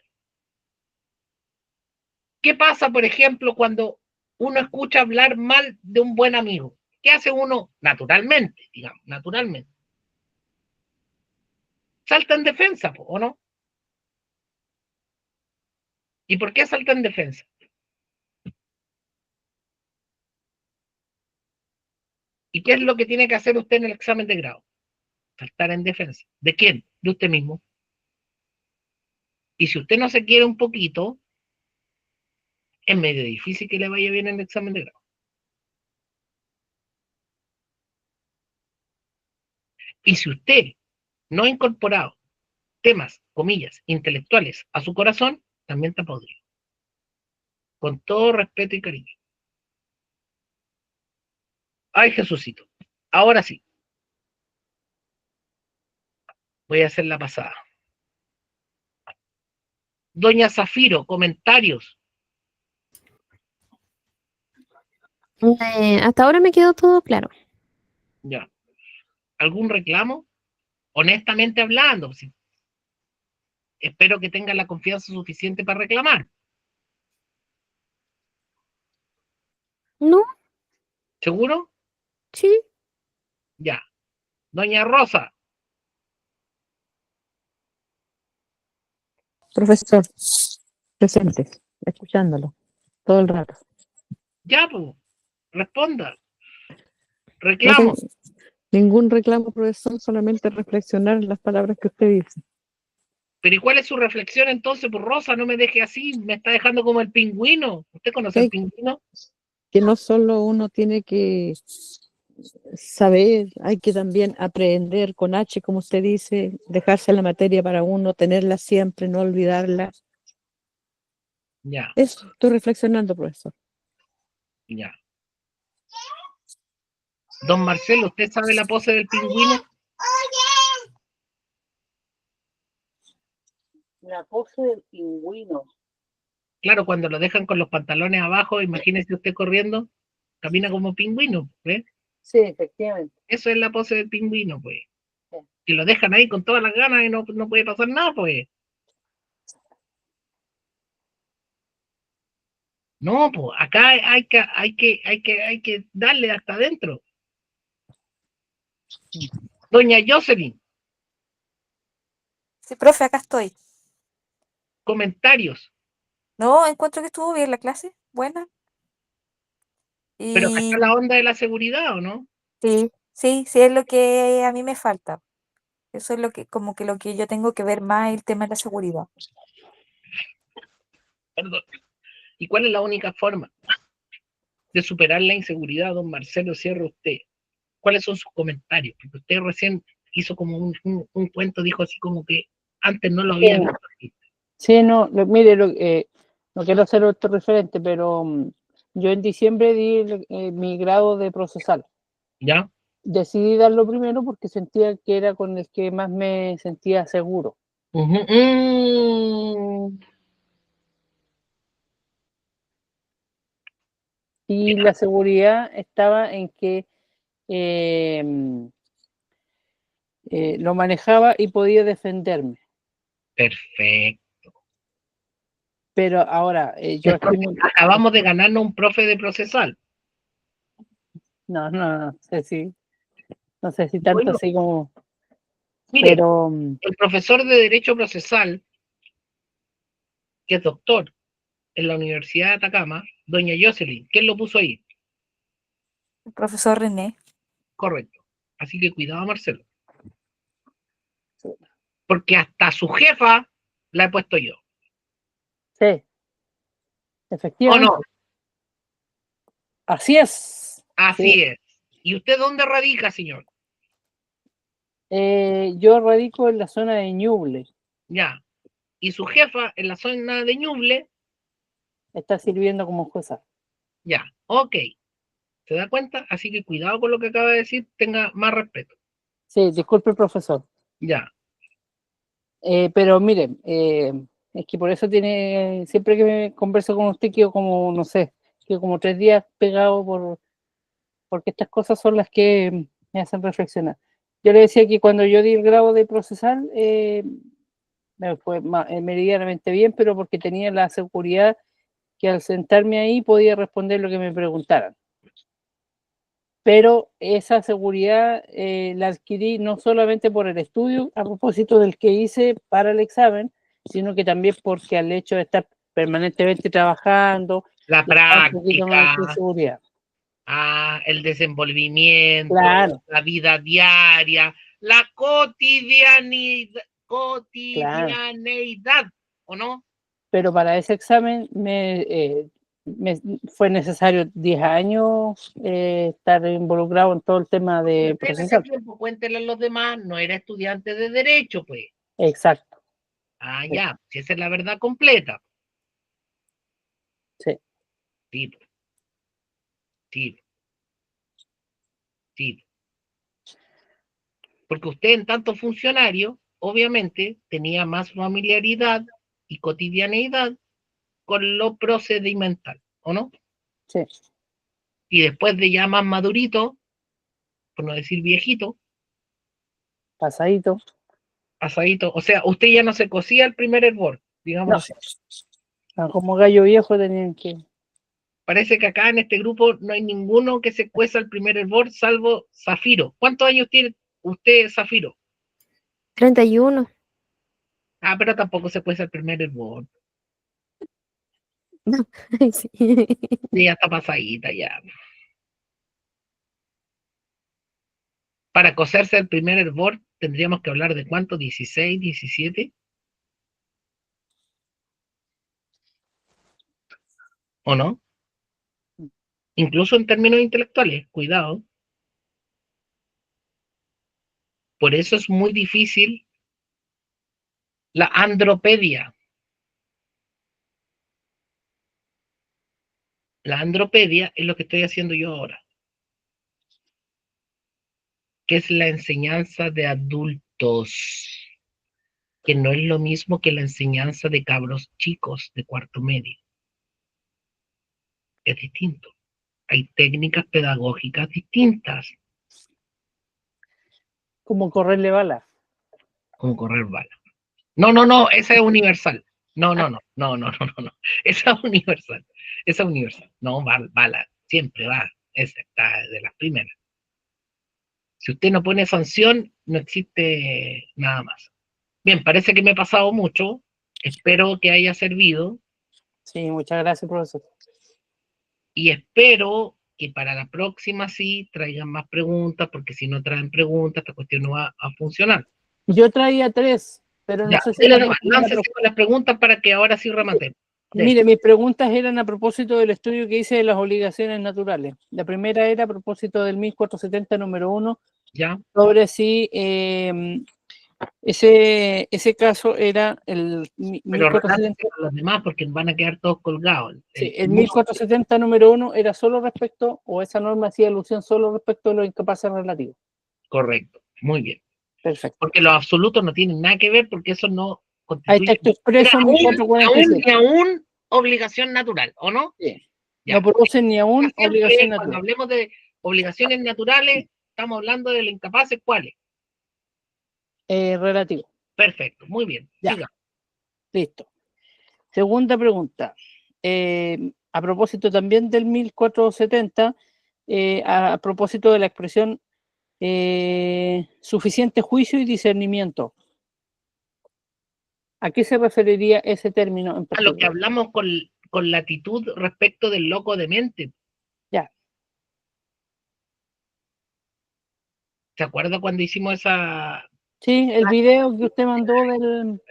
[SPEAKER 1] ¿Qué pasa, por ejemplo, cuando uno escucha hablar mal de un buen amigo? ¿Qué hace uno? Naturalmente, digamos, naturalmente. Salta en defensa, ¿o no? ¿Y por qué salta en defensa? ¿Y qué es lo que tiene que hacer usted en el examen de grado? Saltar en defensa. ¿De quién? De usted mismo. Y si usted no se quiere un poquito, es medio difícil que le vaya bien en el examen de grado. Y si usted no ha incorporado temas, comillas, intelectuales a su corazón, también está podrido. Con todo respeto y cariño. Ay, Jesucito. Ahora sí. Voy a hacer la pasada. Doña Zafiro, comentarios.
[SPEAKER 5] Hasta ahora me quedó todo claro.
[SPEAKER 1] Ya. ¿Algún reclamo? Honestamente hablando, sí. Espero que tenga la confianza suficiente para reclamar.
[SPEAKER 5] No,
[SPEAKER 1] ¿Seguro?
[SPEAKER 5] sí.
[SPEAKER 1] Ya. Doña Rosa.
[SPEAKER 4] Profesor, presente, escuchándolo todo el rato.
[SPEAKER 1] Ya, pues. Responda.
[SPEAKER 4] No
[SPEAKER 1] Reclamo.
[SPEAKER 4] tengo ningún reclamo, profesor, solamente reflexionar en las palabras que usted dice.
[SPEAKER 1] Pero ¿y cuál es su reflexión entonces, por Rosa? No me deje así, me está dejando como el pingüino. ¿Usted conoce el pingüino?
[SPEAKER 4] Que no solo uno tiene que saber, hay que también aprender con H, como usted dice, dejarse la materia para uno, tenerla siempre, no olvidarla.
[SPEAKER 1] Ya,
[SPEAKER 4] Eso estoy reflexionando, profesor.
[SPEAKER 1] ya. Don Marcelo, ¿usted sabe la pose del pingüino?
[SPEAKER 2] La pose del pingüino.
[SPEAKER 1] Claro, cuando lo dejan con los pantalones abajo, imagínese usted corriendo, camina como pingüino, ¿ves?
[SPEAKER 2] Sí, efectivamente.
[SPEAKER 1] Eso es la pose del pingüino, pues.
[SPEAKER 2] Sí.
[SPEAKER 1] Que lo dejan ahí con todas las ganas y no puede pasar nada, pues. No, pues acá hay que darle hasta adentro. Doña Jocelyn,
[SPEAKER 6] Sí, profe, acá estoy.
[SPEAKER 1] comentarios.
[SPEAKER 6] No, encuentro que estuvo bien la clase, buena.
[SPEAKER 1] Pero acá está
[SPEAKER 6] Y
[SPEAKER 1] la onda de la seguridad, ¿o no?
[SPEAKER 6] sí, sí, sí es lo que a mí me falta. Eso es lo que, como que lo que yo tengo que ver más, el tema de la seguridad.
[SPEAKER 1] Perdón. ¿Y cuál es la única forma de superar la inseguridad, don Marcelo Sierra, usted? ¿Cuáles son sus comentarios? Porque usted recién hizo como un cuento, dijo así como que antes no lo había visto así.
[SPEAKER 2] Sí, no, mire, no quiero ser otro referente, pero yo en diciembre di mi grado de procesal.
[SPEAKER 1] ¿Ya?
[SPEAKER 2] Decidí darlo primero porque sentía que era con el que más me sentía seguro. Y la seguridad estaba en que lo manejaba y podía defenderme.
[SPEAKER 1] Perfecto.
[SPEAKER 2] Pero ahora yo estoy muy...
[SPEAKER 1] Acabamos de ganarnos un profe de procesal.
[SPEAKER 2] No sé si tanto
[SPEAKER 1] Bueno,
[SPEAKER 2] así como...
[SPEAKER 1] mire,
[SPEAKER 2] Pero
[SPEAKER 1] el profesor de Derecho Procesal que es doctor en la Universidad de Atacama, doña Jocelyn. ¿Quién lo puso ahí?
[SPEAKER 6] El profesor René.
[SPEAKER 1] Correcto. Así que cuidado, Marcelo. Porque hasta su jefa la he puesto yo.
[SPEAKER 2] Sí,
[SPEAKER 1] ¿O
[SPEAKER 2] efectivamente.
[SPEAKER 1] no?
[SPEAKER 2] Así es.
[SPEAKER 1] Así es. ¿Y usted dónde radica, señor?
[SPEAKER 2] Yo radico en la zona de Ñuble.
[SPEAKER 1] Ya. Y su jefa en la zona de Ñuble,
[SPEAKER 2] Está sirviendo como jueza.
[SPEAKER 1] ya. Ok. ¿Se da cuenta? Así que cuidado con lo que acaba de decir, tenga más respeto.
[SPEAKER 2] Sí, disculpe, profesor.
[SPEAKER 1] Ya.
[SPEAKER 2] Pero mire, es que por eso siempre que me converso con usted, quedo como, no sé, quedo como 3 días pegado porque estas cosas son las que me hacen reflexionar. Yo le decía que cuando yo di el grado de procesal, me fue meridianamente bien, pero porque tenía la seguridad que al sentarme ahí podía responder lo que me preguntaran. Pero esa seguridad la adquirí no solamente por el estudio, a propósito del que hice para el examen, sino que también porque al hecho de estar permanentemente trabajando,
[SPEAKER 1] La
[SPEAKER 2] le da un poquito más de
[SPEAKER 1] práctica,
[SPEAKER 2] seguridad.
[SPEAKER 1] el desenvolvimiento,
[SPEAKER 2] Claro,
[SPEAKER 1] la vida diaria, la cotidianidad,
[SPEAKER 2] claro.
[SPEAKER 1] ¿o no?
[SPEAKER 2] Pero para ese examen me fue necesario 10 años estar involucrado en todo el tema de
[SPEAKER 1] Usted en ese
[SPEAKER 2] procesal.
[SPEAKER 1] tiempo, cuéntele a los demás, no era estudiante de Derecho, pues.
[SPEAKER 2] Exacto, sí,
[SPEAKER 1] Ya, si esa es la verdad completa.
[SPEAKER 2] sí.
[SPEAKER 1] Sí, sí, sí. Porque usted en tanto funcionario, obviamente, tenía más familiaridad y cotidianeidad con lo procedimental, ¿o no?
[SPEAKER 2] Sí,
[SPEAKER 1] Y después de ya más madurito, por no decir viejito,
[SPEAKER 2] pasadito.
[SPEAKER 1] asadito, o sea, usted ya no se cosía el primer hervor, digamos
[SPEAKER 2] No,
[SPEAKER 1] así.
[SPEAKER 2] como gallo viejo tenían que...
[SPEAKER 1] Parece que acá en este grupo no hay ninguno que se cueza el primer hervor, salvo Zafiro. ¿Cuántos años tiene usted, Zafiro?
[SPEAKER 5] 31.
[SPEAKER 1] Pero tampoco se cueza el primer hervor.
[SPEAKER 5] No. Sí.
[SPEAKER 1] Sí, ya está pasadita ya. Para cocerse el primer hervor, tendríamos que hablar de cuánto, 16, 17, ¿o no? Incluso en términos intelectuales, cuidado. Por eso es muy difícil la andropedia. La andropedia es lo que estoy haciendo yo ahora, que es la enseñanza de adultos, que no es lo mismo que la enseñanza de cabros chicos de cuarto medio. Es distinto. Hay técnicas pedagógicas distintas,
[SPEAKER 2] Como correrle bala.
[SPEAKER 1] como correr bala. No, esa es universal. No. Esa es universal. Esa es universal. No, bala, siempre va. Esa está de las primeras. Si usted no pone sanción, no existe nada más. Bien, parece que me he pasado mucho. Espero que haya servido
[SPEAKER 2] Sí, muchas gracias, profesor.
[SPEAKER 1] y espero que para la próxima sí traigan más preguntas, porque si no traen preguntas, esta cuestión no va a funcionar.
[SPEAKER 2] Yo traía 3, pero no
[SPEAKER 1] Ya,
[SPEAKER 2] sé si
[SPEAKER 1] dele nomás, láncese con las preguntas para que ahora sí rematemos.
[SPEAKER 2] Mire, mis preguntas eran a propósito del estudio que hice de las obligaciones naturales. La primera era a propósito del 1470 número 1,
[SPEAKER 1] Ya,
[SPEAKER 2] sobre si ese caso era el
[SPEAKER 1] pero
[SPEAKER 2] 1470,
[SPEAKER 1] relájese con los demás porque van a quedar todos colgados.
[SPEAKER 2] sí, el 1470 número 1 era solo respecto, o esa norma hacía alusión solo respecto a los incapaces relativos.
[SPEAKER 1] Correcto, muy bien.
[SPEAKER 2] Perfecto.
[SPEAKER 1] Porque los absolutos no tienen nada que ver porque eso no
[SPEAKER 2] Hay
[SPEAKER 1] constituye
[SPEAKER 2] texto expreso en 1447.
[SPEAKER 1] ni aún obligación natural, ¿o no?
[SPEAKER 2] Sí.
[SPEAKER 1] Ya.
[SPEAKER 2] No producen ni aún
[SPEAKER 1] Siempre,
[SPEAKER 2] obligación
[SPEAKER 1] cuando
[SPEAKER 2] natural.
[SPEAKER 1] hablemos de obligaciones naturales, estamos hablando de los incapaces, ¿cuáles?
[SPEAKER 2] Relativo.
[SPEAKER 1] Perfecto, muy bien.
[SPEAKER 2] Ya.
[SPEAKER 1] Siga.
[SPEAKER 2] Listo. Segunda pregunta. A propósito también del 1470, a propósito de la expresión suficiente juicio y discernimiento. ¿A qué se referiría ese término en
[SPEAKER 1] A lo que
[SPEAKER 2] particular?
[SPEAKER 1] hablamos con latitud respecto del loco de mente.
[SPEAKER 2] Ya.
[SPEAKER 1] ¿Se acuerda cuando hicimos esa?
[SPEAKER 2] Sí, el video que usted mandó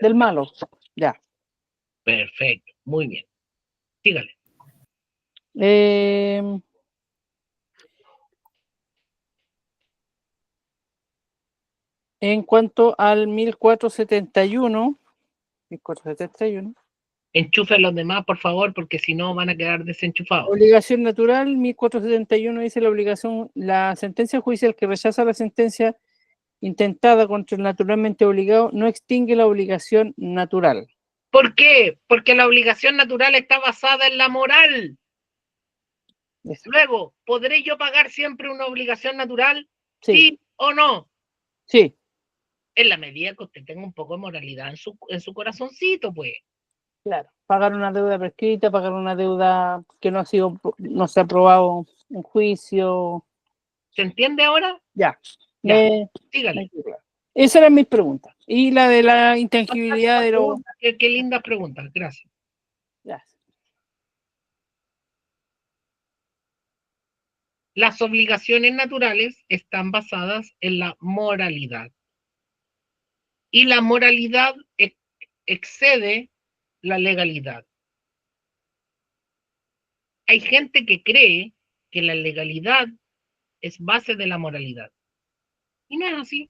[SPEAKER 2] del malo. Ya.
[SPEAKER 1] Perfecto, muy bien. Sígale.
[SPEAKER 2] En cuanto al 1471,
[SPEAKER 1] Enchufe a los demás, por favor, porque si no van a quedar desenchufados.
[SPEAKER 2] obligación natural, 1471 dice la sentencia judicial que rechaza la sentencia intentada contra el naturalmente obligado no extingue la obligación natural.
[SPEAKER 1] ¿Por qué? Porque la obligación natural está basada en la moral.
[SPEAKER 2] Eso.
[SPEAKER 1] Luego, ¿podré yo pagar siempre una obligación natural?
[SPEAKER 2] Sí,
[SPEAKER 1] ¿Sí o no?
[SPEAKER 2] sí,
[SPEAKER 1] En la medida que usted tenga un poco de moralidad en su corazoncito, pues.
[SPEAKER 2] claro. Pagar una deuda prescrita, pagar una deuda que no se ha aprobado en juicio.
[SPEAKER 1] ¿Se entiende ahora?
[SPEAKER 2] Ya.
[SPEAKER 1] Ya,
[SPEAKER 2] Me
[SPEAKER 1] sígale.
[SPEAKER 2] quedó claro. Esa era mis preguntas. Y la de la intangibilidad de los...
[SPEAKER 1] Qué lindas preguntas, gracias.
[SPEAKER 2] Gracias.
[SPEAKER 1] Las obligaciones naturales están basadas en la moralidad. Y la moralidad excede la legalidad. Hay gente que cree que la legalidad es base de la moralidad. Y no es así.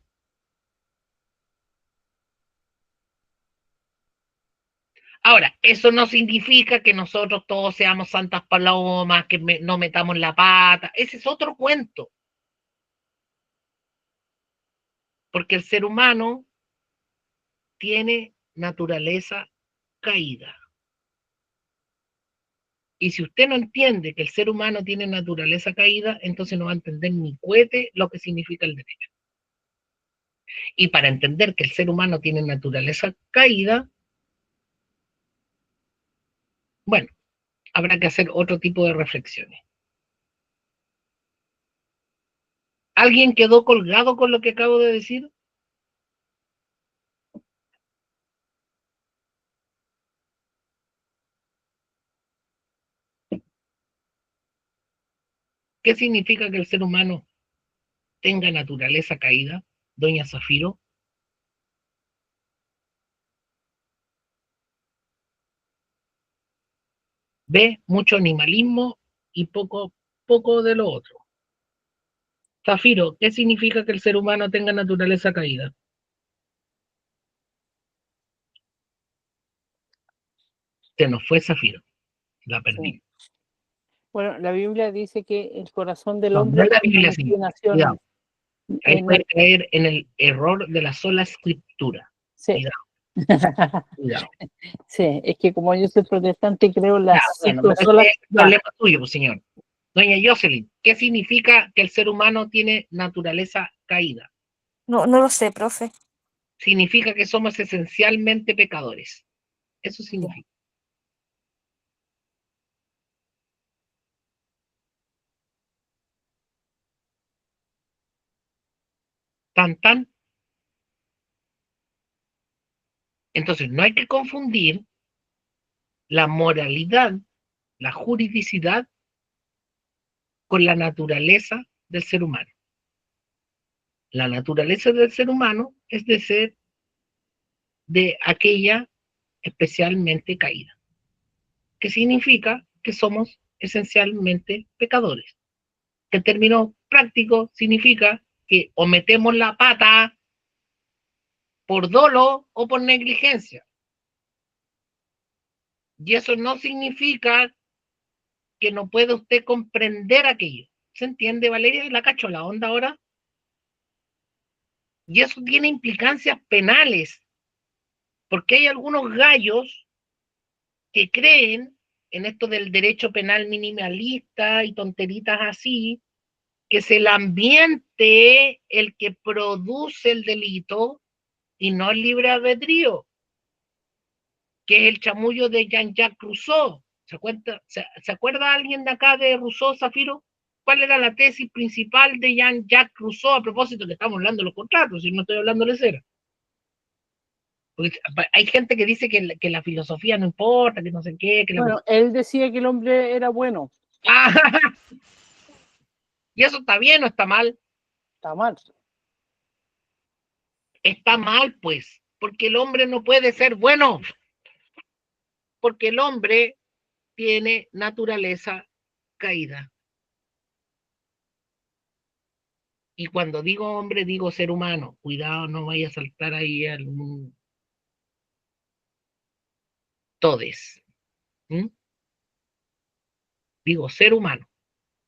[SPEAKER 1] Ahora, eso no significa que nosotros todos seamos santas palomas, que no metamos la pata. Ese es otro cuento. Porque el ser humano tiene naturaleza caída. Y si usted no entiende que el ser humano tiene naturaleza caída, entonces no va a entender ni cohete lo que significa el derecho. Y para entender que el ser humano tiene naturaleza caída, bueno, habrá que hacer otro tipo de reflexiones. ¿Alguien quedó colgado con lo que acabo de decir? ¿Qué significa que el ser humano tenga naturaleza caída, doña Zafiro? Ve mucho animalismo y poco de lo otro. Zafiro, ¿qué significa que el ser humano tenga naturaleza caída? Se nos fue Zafiro, la perdí.
[SPEAKER 2] Sí. Bueno, la Biblia dice que el corazón del
[SPEAKER 1] No,
[SPEAKER 2] hombre
[SPEAKER 1] no es la
[SPEAKER 2] es una
[SPEAKER 1] Biblia, señor.
[SPEAKER 2] inclinación.
[SPEAKER 1] Cuidado. Ahí puede caer en el error de la sola escritura.
[SPEAKER 2] Sí.
[SPEAKER 1] Cuidado. Cuidado.
[SPEAKER 2] Sí, es que como yo soy protestante, creo
[SPEAKER 1] Ya,
[SPEAKER 2] las
[SPEAKER 1] bueno,
[SPEAKER 2] cinco
[SPEAKER 1] pero
[SPEAKER 2] solas.
[SPEAKER 1] ese es el problema tuyo, pues, señor. Doña Jocelyn, ¿qué significa que el ser humano tiene naturaleza caída?
[SPEAKER 6] No, no lo sé, profe.
[SPEAKER 1] Significa que somos esencialmente pecadores. Eso significa. Tan, tan. Entonces, no hay que confundir la moralidad, la juridicidad, con la naturaleza del ser humano. La naturaleza del ser humano es de ser de aquella especialmente caída, que significa que somos esencialmente pecadores. Que en términos prácticos significa que o metemos la pata por dolo o por negligencia. Y eso no significa que no pueda usted comprender aquello. ¿Se entiende, Valeria? ¿La cacho la onda ahora? Y eso tiene implicancias penales, porque hay algunos gallos que creen en esto del derecho penal minimalista y tonteritas así, que es el ambiente el que produce el delito y no el libre albedrío, que es el chamullo de Jean-Jacques Rousseau. ¿Se acuerda alguien de acá de Rousseau, Zafiro? ¿Cuál era la tesis principal de Jean-Jacques Rousseau? A propósito que estamos hablando de los contratos, y no estoy hablando de cera. Porque hay gente que dice que la filosofía no importa, que no sé qué, que la...
[SPEAKER 2] Bueno, él decía que el hombre era bueno.
[SPEAKER 1] ¡Ah! ¿Y eso está bien o está mal?
[SPEAKER 2] Está mal.
[SPEAKER 1] Está mal, pues, porque el hombre no puede ser bueno, porque el hombre tiene naturaleza caída. Y cuando digo hombre, digo ser humano. Cuidado, no vaya a saltar ahí algún todes. ¿Mm? Digo ser humano,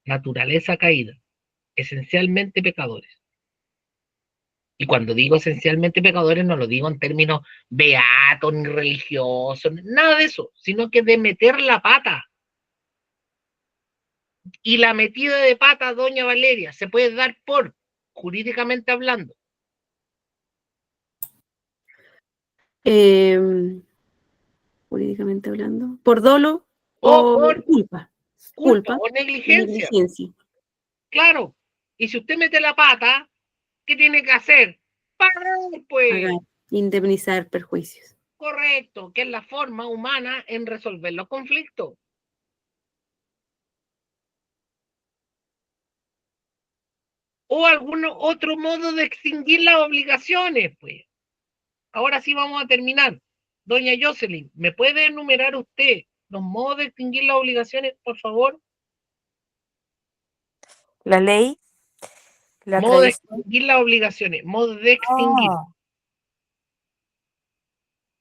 [SPEAKER 1] naturaleza caída, esencialmente pecadores. Y cuando digo esencialmente pecadores, no lo digo en términos beatos ni religiosos, nada de eso, sino que de meter la pata. Y la metida de pata, doña Valeria, se puede dar por, jurídicamente hablando,
[SPEAKER 3] Em, Jurídicamente hablando, por dolo
[SPEAKER 1] o
[SPEAKER 3] o
[SPEAKER 1] por
[SPEAKER 3] culpa.
[SPEAKER 1] culpa
[SPEAKER 3] Culpa
[SPEAKER 1] o
[SPEAKER 3] y
[SPEAKER 1] negligencia.
[SPEAKER 3] negligencia.
[SPEAKER 1] Claro. Y si usted mete la pata, ¿qué tiene que hacer? Pagar, pues.
[SPEAKER 3] Pagar, indemnizar perjuicios.
[SPEAKER 1] Correcto, que es la forma humana en resolver los conflictos. O algún otro modo de extinguir las obligaciones, pues. Ahora sí vamos a terminar. Doña Jocelyn, ¿me puede enumerar usted los modos de extinguir las obligaciones, por favor?
[SPEAKER 6] La ley, la
[SPEAKER 1] Modo de
[SPEAKER 6] tradición.
[SPEAKER 1] extinguir las obligaciones, modo de extinguir.
[SPEAKER 6] Ah,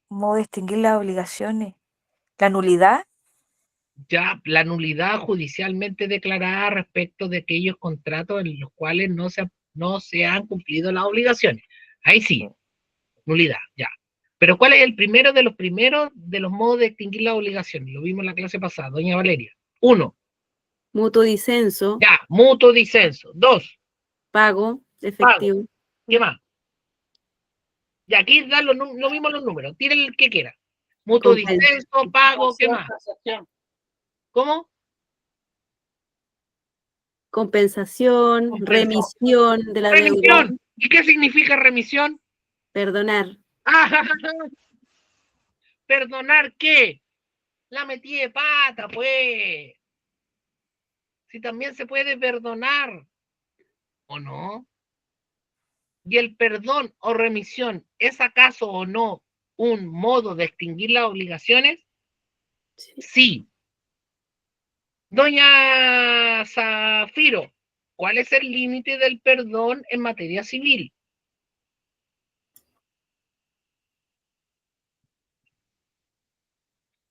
[SPEAKER 6] modo de extinguir las obligaciones. La nulidad.
[SPEAKER 1] Ya la nulidad judicialmente declarada respecto de aquellos contratos en los cuales no se han cumplido las obligaciones. Ahí sí, nulidad, ya. Pero ¿cuál es el primero de los primeros de los modos de extinguir las obligaciones? Lo vimos en la clase pasada, doña Valeria. 1,
[SPEAKER 3] Mutuo disenso,
[SPEAKER 1] ya, mutuo disenso. 2,
[SPEAKER 3] pago
[SPEAKER 1] pago.
[SPEAKER 3] efectivo.
[SPEAKER 1] ¿Qué más? Y aquí dan lo mismo los números, tire el que quiera. Mutuo disenso, pago, ¿qué más? ¿Cómo?
[SPEAKER 3] Compensación, remisión de la deuda,
[SPEAKER 1] Remisión. ¿Y qué significa remisión?
[SPEAKER 3] perdonar.
[SPEAKER 1] ¿Perdonar qué? La metí de pata, pues. Si también se puede perdonar, ¿o no? ¿Y el perdón o remisión es acaso o no un modo de extinguir las obligaciones? Sí. Doña Zafiro, ¿cuál es el límite del perdón en materia civil?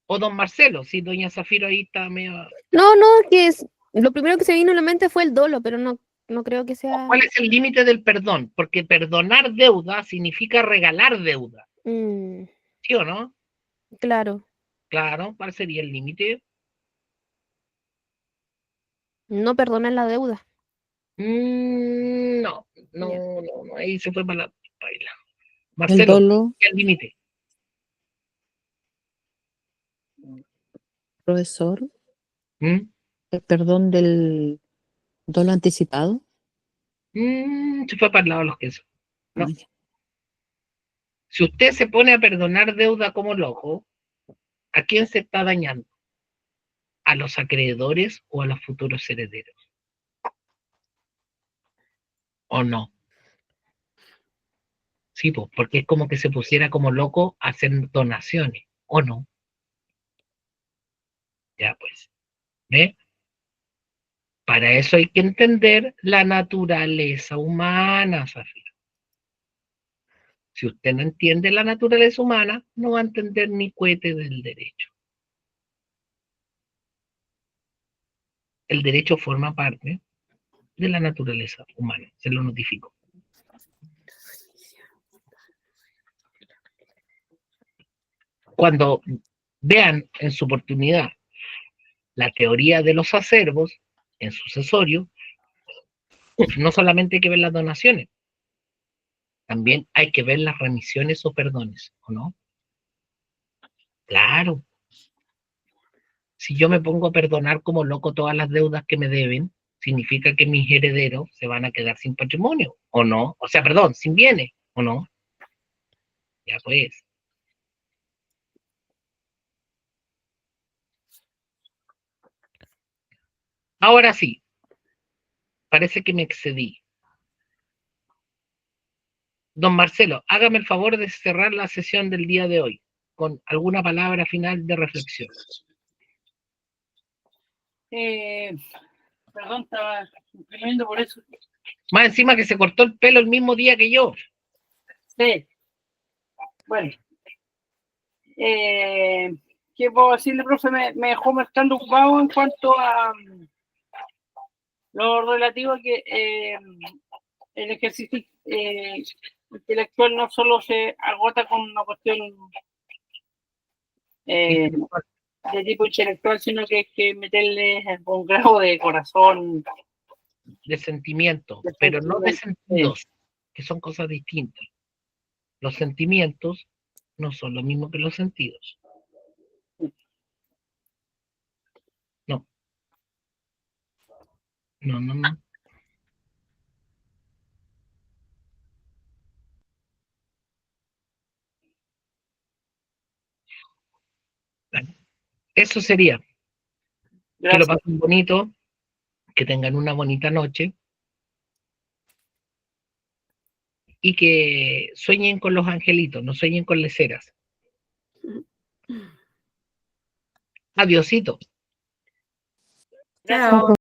[SPEAKER 1] O don Marcelo, si doña Zafiro ahí está medio...
[SPEAKER 5] No, no, lo primero que se vino a la mente fue el dolo, pero no creo que sea.
[SPEAKER 1] ¿Cuál es el límite del perdón? Porque perdonar deuda significa regalar deuda.
[SPEAKER 5] Mm,
[SPEAKER 1] ¿Sí o no?
[SPEAKER 5] claro,
[SPEAKER 1] Claro, ¿cuál sería el límite?
[SPEAKER 5] no perdonar la deuda.
[SPEAKER 1] No,
[SPEAKER 5] Ya.
[SPEAKER 1] no, ahí se fue para la baila.
[SPEAKER 4] El
[SPEAKER 1] Marcelo,
[SPEAKER 4] dolo,
[SPEAKER 1] ¿qué es el límite?
[SPEAKER 4] profesor,
[SPEAKER 1] ¿Mm?
[SPEAKER 4] el perdón del dolo anticipado.
[SPEAKER 1] Se fue para el lado de los quesos. No.
[SPEAKER 4] Ah, ya.
[SPEAKER 1] Si usted se pone a perdonar deuda como loco, ¿a quién se está dañando? ¿A los acreedores o a los futuros herederos? ¿O no? Sí, pues, porque es como que se pusiera como loco a hacer donaciones, ¿o no? Ya pues, ¿ve? Para eso hay que entender la naturaleza humana, Zafiro. Si usted no entiende la naturaleza humana, no va a entender ni cohete del derecho. El derecho forma parte de la naturaleza humana, se lo notifico. Cuando vean en su oportunidad la teoría de los acervos en sucesorio, no solamente hay que ver las donaciones, también hay que ver las remisiones o perdones, ¿o no? Claro. Si yo me pongo a perdonar como loco todas las deudas que me deben, significa que mis herederos se van a quedar sin patrimonio, ¿o no? O sea, perdón, sin bienes, ¿o no? Ya pues. Ahora sí, parece que me excedí. Don Marcelo, hágame el favor de cerrar la sesión del día de hoy con alguna palabra final de reflexión.
[SPEAKER 2] Perdón, estaba imprimiendo por eso.
[SPEAKER 1] Más encima que se cortó el pelo el mismo día que yo.
[SPEAKER 2] Sí. Bueno. ¿Qué puedo decirle, profe? Me dejó bastante ocupado en cuanto a lo relativo a que el ejercicio intelectual no solo se agota con una cuestión de tipo intelectual, sino que hay que meterle un grado de corazón.
[SPEAKER 1] De sentimiento, pero no de sentidos, que son cosas distintas. Los sentimientos no son lo mismo que los sentidos. No. No, no, no. Eso sería. Que lo
[SPEAKER 2] Gracias.
[SPEAKER 1] pasen bonito, que tengan una bonita noche y que sueñen con los angelitos, no sueñen con leceras. Adiosito.
[SPEAKER 3] Chao.